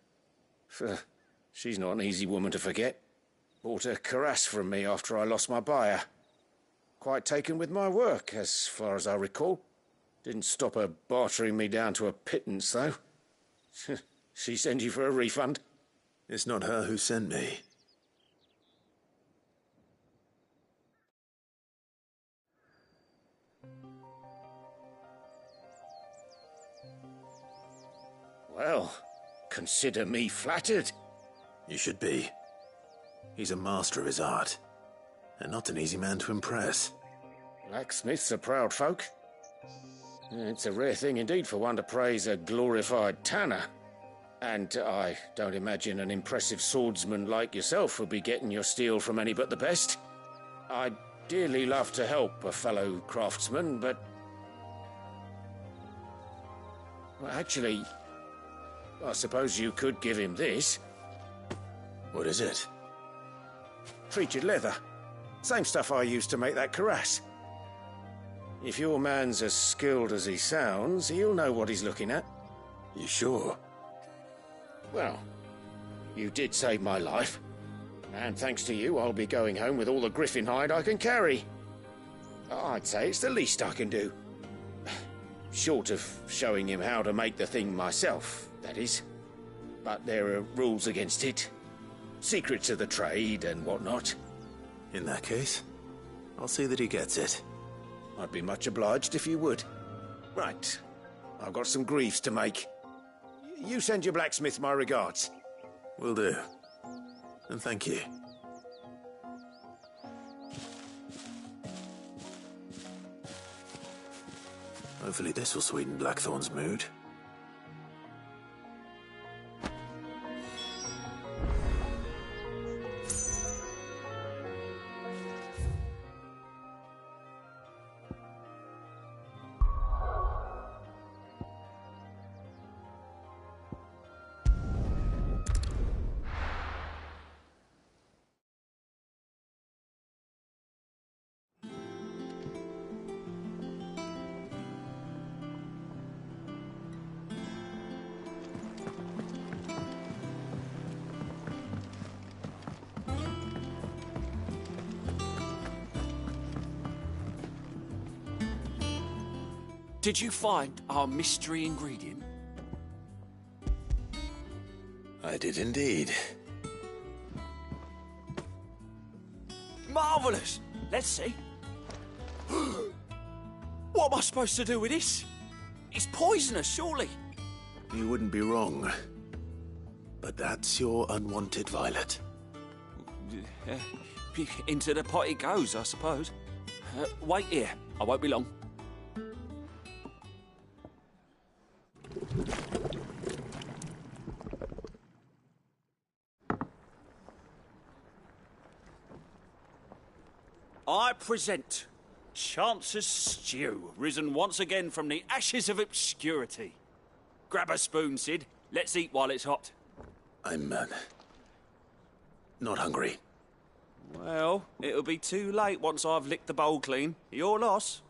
She's not an easy woman to forget. Bought a cuirass from me after I lost my buyer. Quite taken with my work, as far as I recall. Didn't stop her bartering me down to a pittance, though. She sent you for a refund? It's not her who sent me. Well, consider me flattered. You should be. He's a master of his art, and not an easy man to impress. Blacksmiths are proud folk. It's a rare thing indeed for one to praise a glorified tanner. And I don't imagine an impressive swordsman like yourself would be getting your steel from any but the best. I'd dearly love to help a fellow craftsman, but... Well, actually, I suppose you could give him this. What is it? Treated leather. Same stuff I used to make that cuirass. If your man's as skilled as he sounds, he'll know what he's looking at. You sure? Well, you did save my life. And thanks to you, I'll be going home with all the griffin hide I can carry. I'd say it's the least I can do. Short of showing him how to make the thing myself, that is. But there are rules against it. Secrets of the trade and whatnot. In that case, I'll see that he gets it. I'd be much obliged if you would. Right. I've got some greaves to make. You send your blacksmith my regards. Will do. And thank you. Hopefully this will sweeten Blackthorn's mood. Did you find our mystery ingredient? I did indeed. Marvellous! Let's see. What am I supposed to do with this? It's poisonous, surely. You wouldn't be wrong. But that's your unwanted violet. Into the pot it goes, I suppose. Wait here. I won't be long. I present Chance's stew, risen once again from the ashes of obscurity. Grab a spoon, Sid. Let's eat while it's hot. I'm, not hungry. Well, it'll be too late once I've licked the bowl clean. Your loss.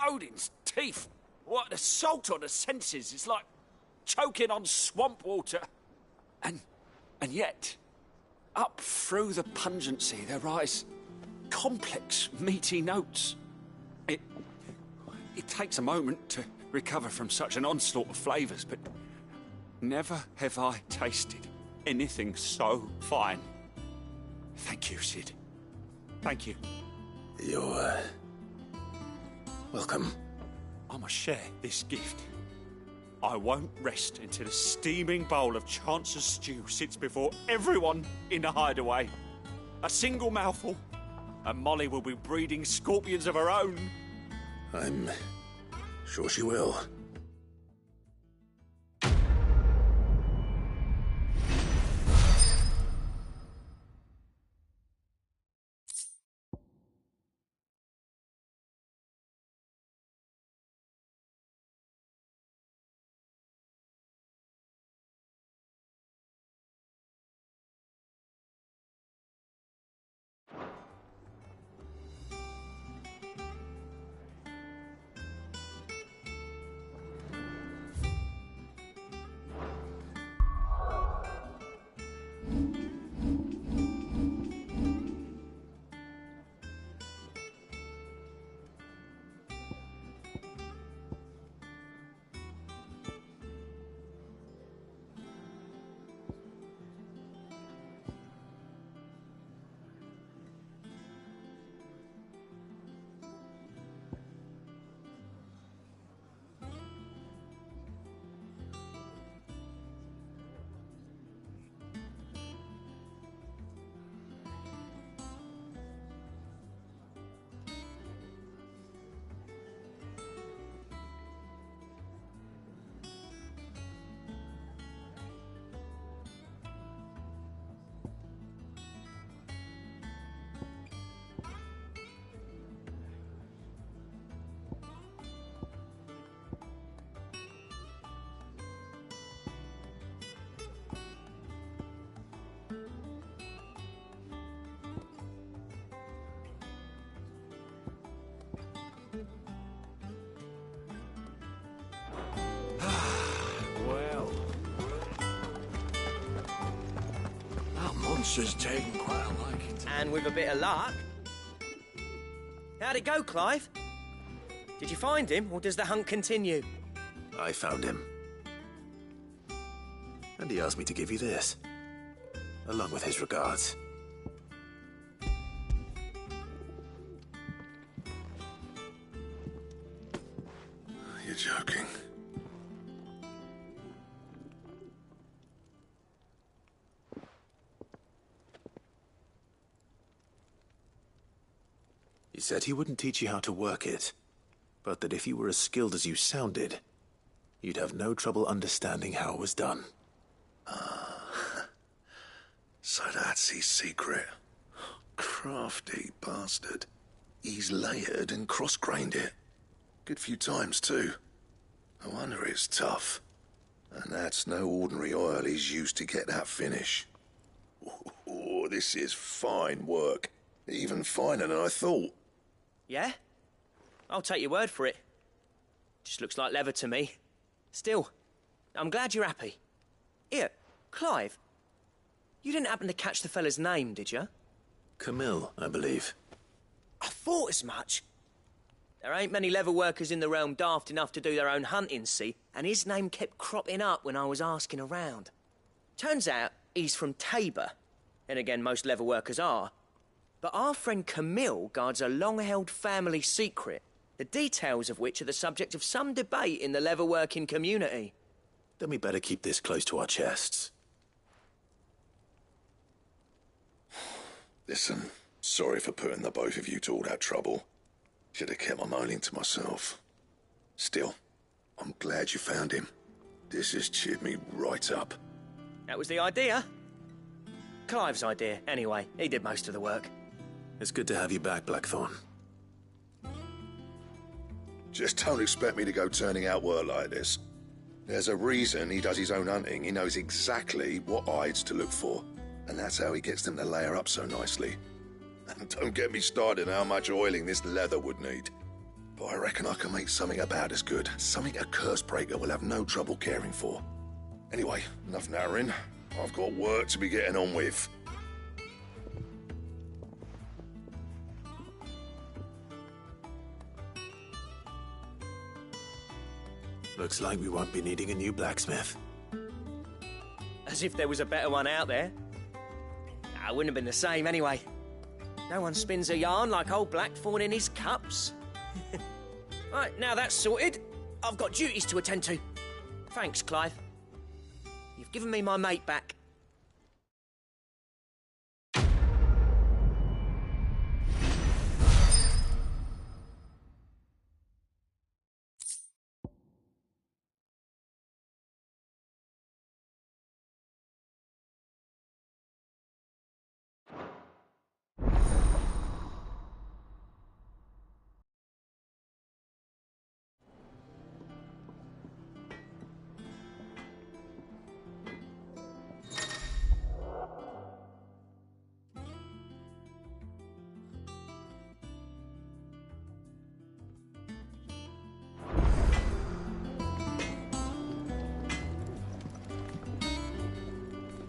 Odin's teeth. What an assault on the senses. It's like choking on swamp water. And yet, up through the pungency, there rise complex, meaty notes. It takes a moment to recover from such an onslaught of flavours, but never have I tasted anything so fine. Thank you, Sid. Thank you. You're, welcome. I must share this gift. I won't rest until a steaming bowl of Chance's stew sits before everyone in the hideaway. A single mouthful, and Molly will be breeding scorpions of her own. I'm sure she will. Monster's taken quite a liking to... And with a bit of luck. How'd it go, Clive? Did you find him, or does the hunt continue? I found him. And he asked me to give you this, along with his regards. You're joking. He said he wouldn't teach you how to work it, but that if you were as skilled as you sounded, you'd have no trouble understanding how it was done. So that's his secret. Crafty bastard. He's layered and cross-grained it. Good few times, too. No wonder it's tough. And that's no ordinary oil he's used to get that finish. Oh, this is fine work. Even finer than I thought. Yeah? I'll take your word for it. Just looks like leather to me. Still, I'm glad you're happy. Here, Clive. You didn't happen to catch the fella's name, did you? Camille, I believe. I thought as much. There ain't many leather workers in the realm daft enough to do their own hunting, see? And his name kept cropping up when I was asking around. Turns out he's from Tabor. And again, most leather workers are. But our friend Camille guards a long-held family secret, the details of which are the subject of some debate in the leather-working community. Then we better keep this close to our chests. Listen, sorry for putting the both of you to all that trouble. Should have kept my moaning to myself. Still, I'm glad you found him. This has cheered me right up. That was the idea. Clive's idea, anyway. He did most of the work. It's good to have you back, Blackthorn. Just don't expect me to go turning out work like this. There's a reason he does his own hunting. He knows exactly what hides to look for. And that's how he gets them to layer up so nicely. And don't get me started on how much oiling this leather would need. But I reckon I can make something about as good. Something a curse-breaker will have no trouble caring for. Anyway, enough nattering. I've got work to be getting on with. Looks like we won't be needing a new blacksmith. As if there was a better one out there. Nah, it wouldn't have been the same anyway. No one spins a yarn like old Blackthorn in his cups. Right, now that's sorted, I've got duties to attend to. Thanks, Clive. You've given me my mate back.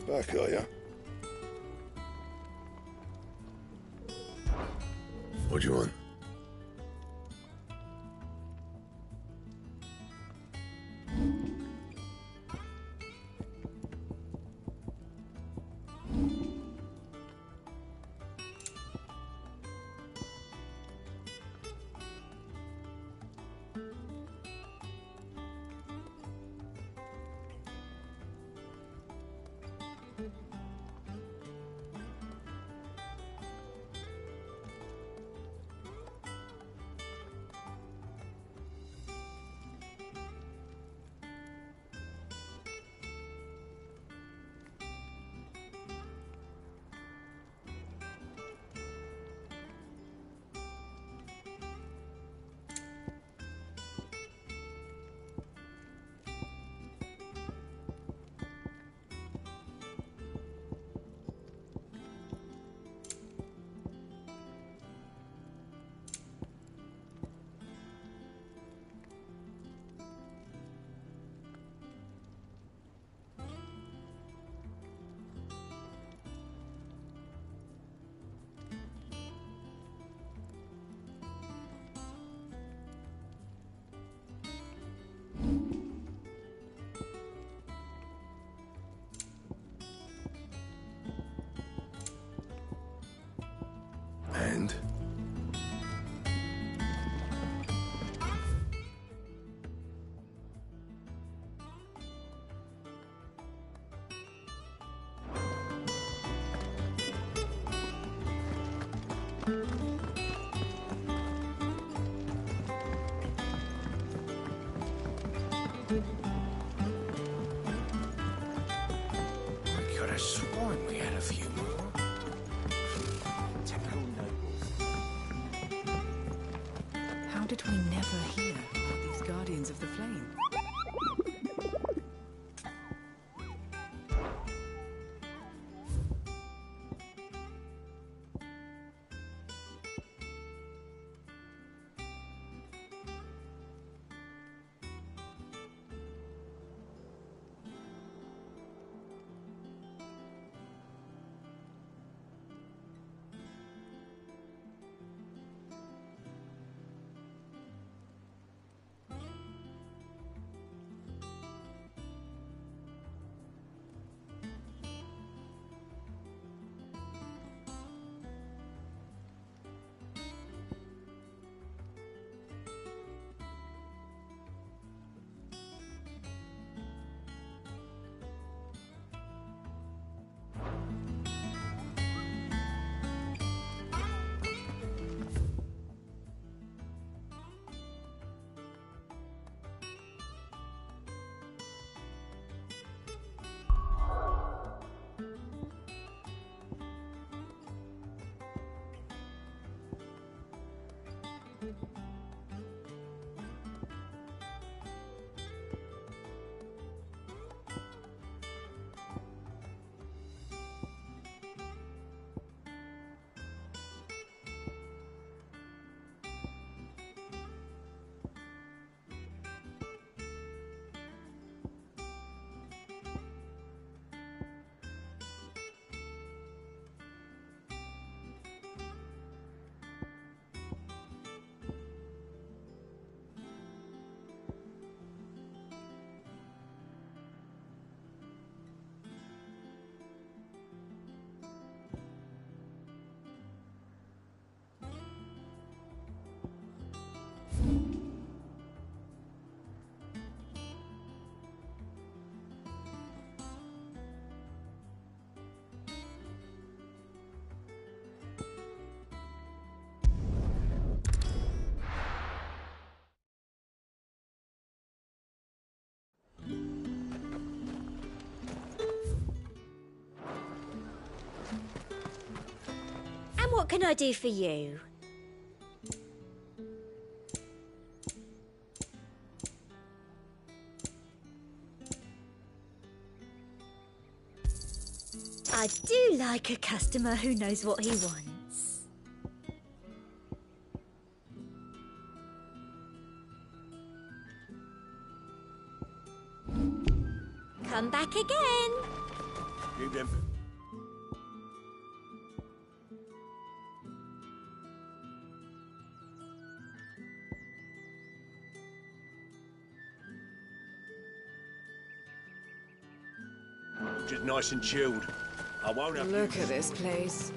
Back, are ya? What do you want? And? I could have sworn we had a few more. Typical nobles. How did we never hear about these Guardians of the Flame? What can I do for you? I do like a customer who knows what he wants. Come back again. Evening. Just nice and chilled. I won't have Look at this place.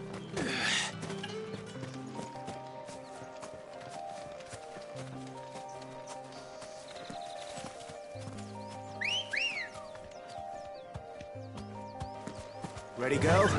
Ready, girl?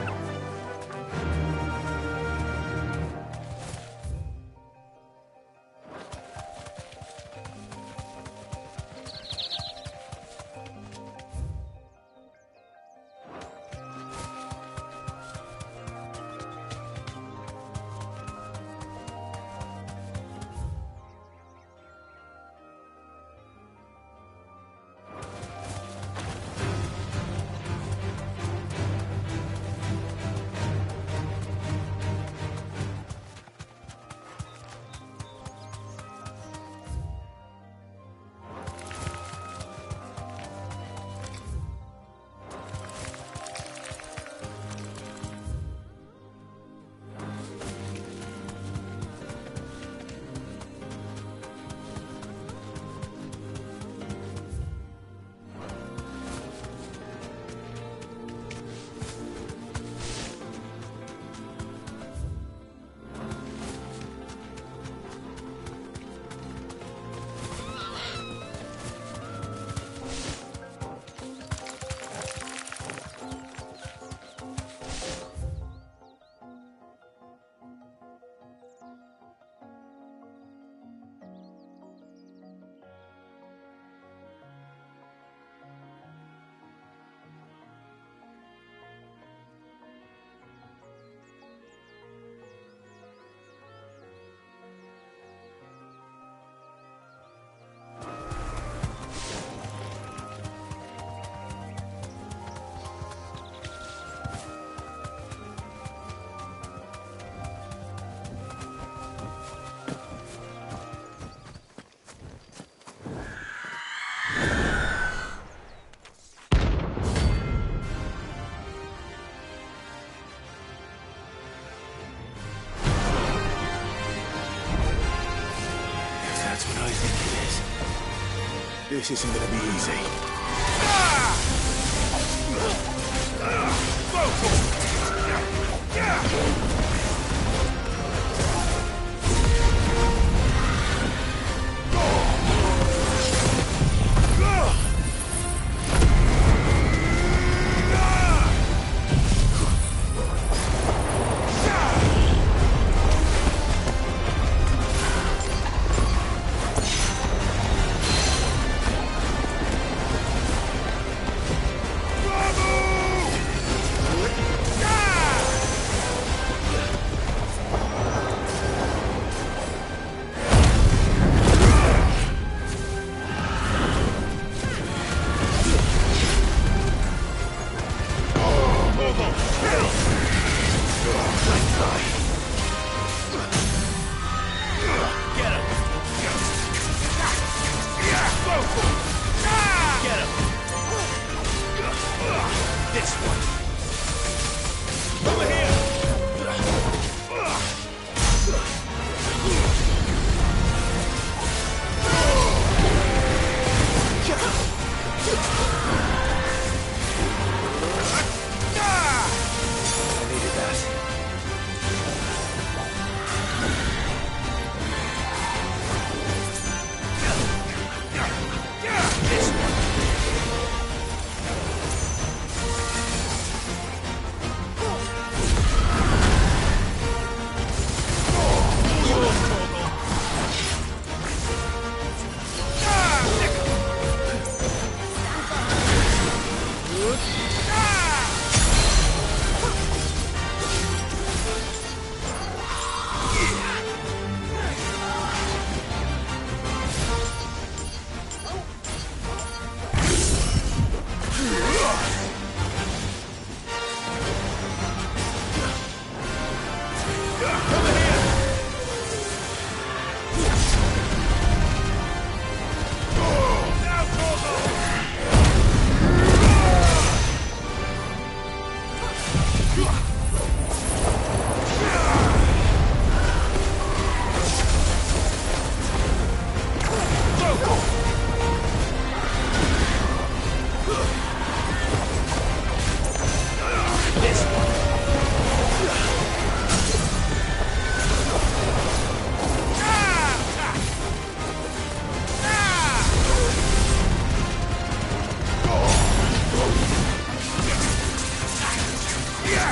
This isn't gonna be easy.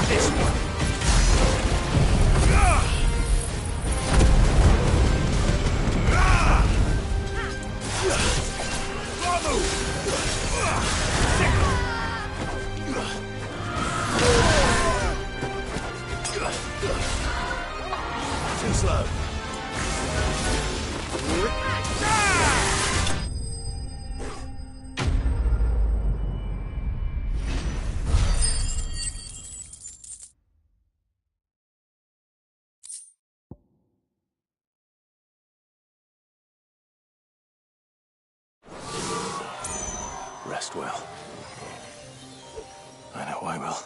This one. Too slow. Rest well. I know I will.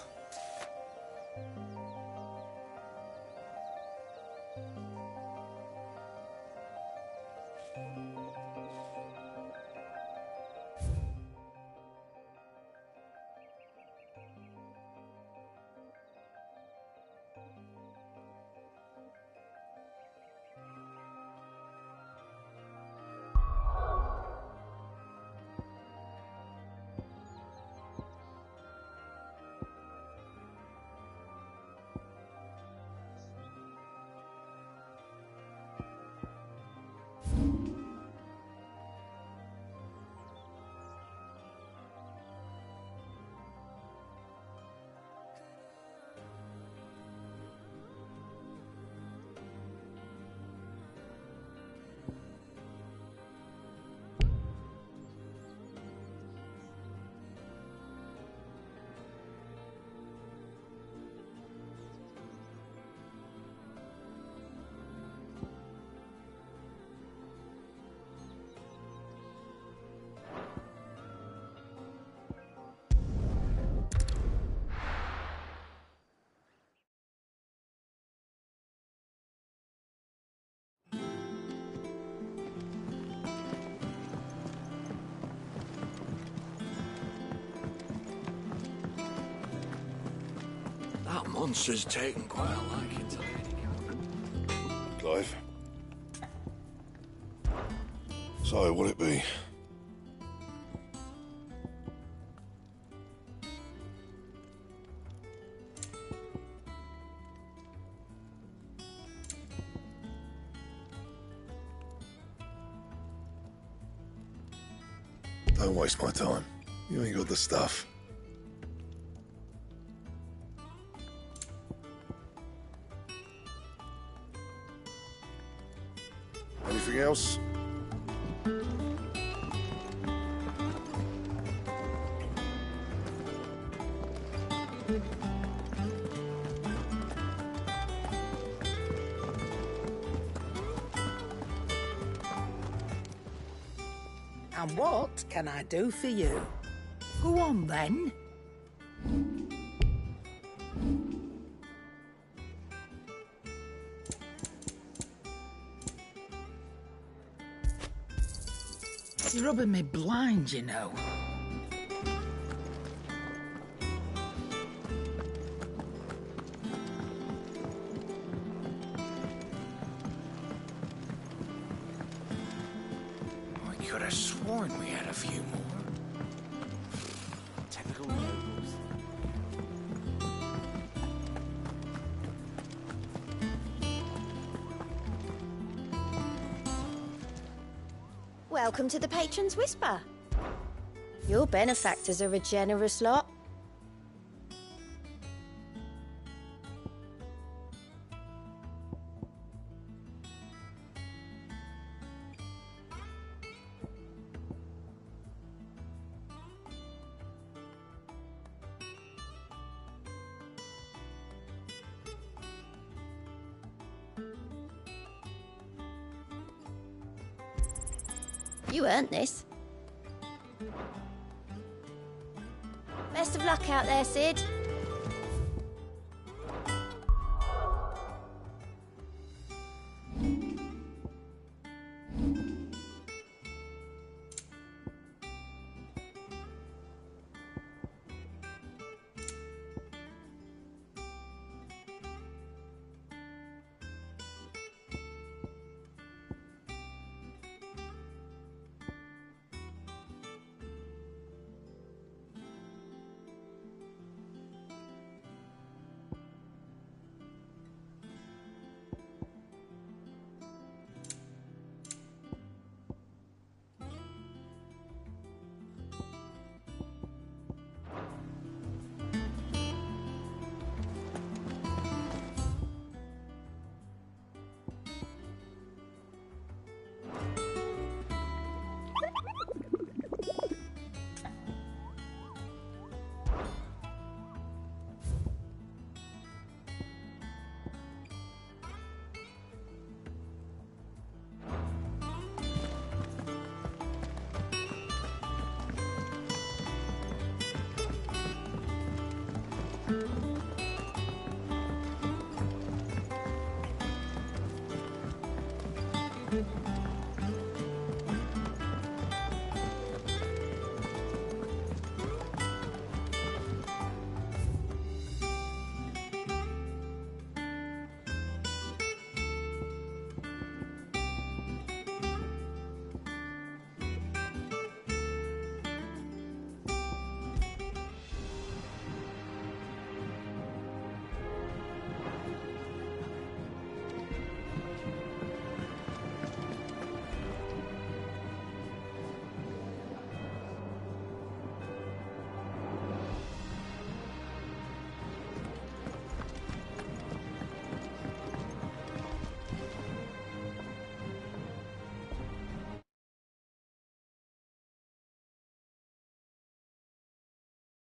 That monster's taken quite a liking to Lady. Clive. So, what'd it be? Don't waste my time. You ain't got the stuff. Anything else? And what can I do for you? Go on then. You're rubbing me blind, you know. I could have sworn we had a few more. Typical nobles. Welcome to the Patron's Whisper. Your benefactors are a generous lot. You earned this. Best of luck out there, Sid.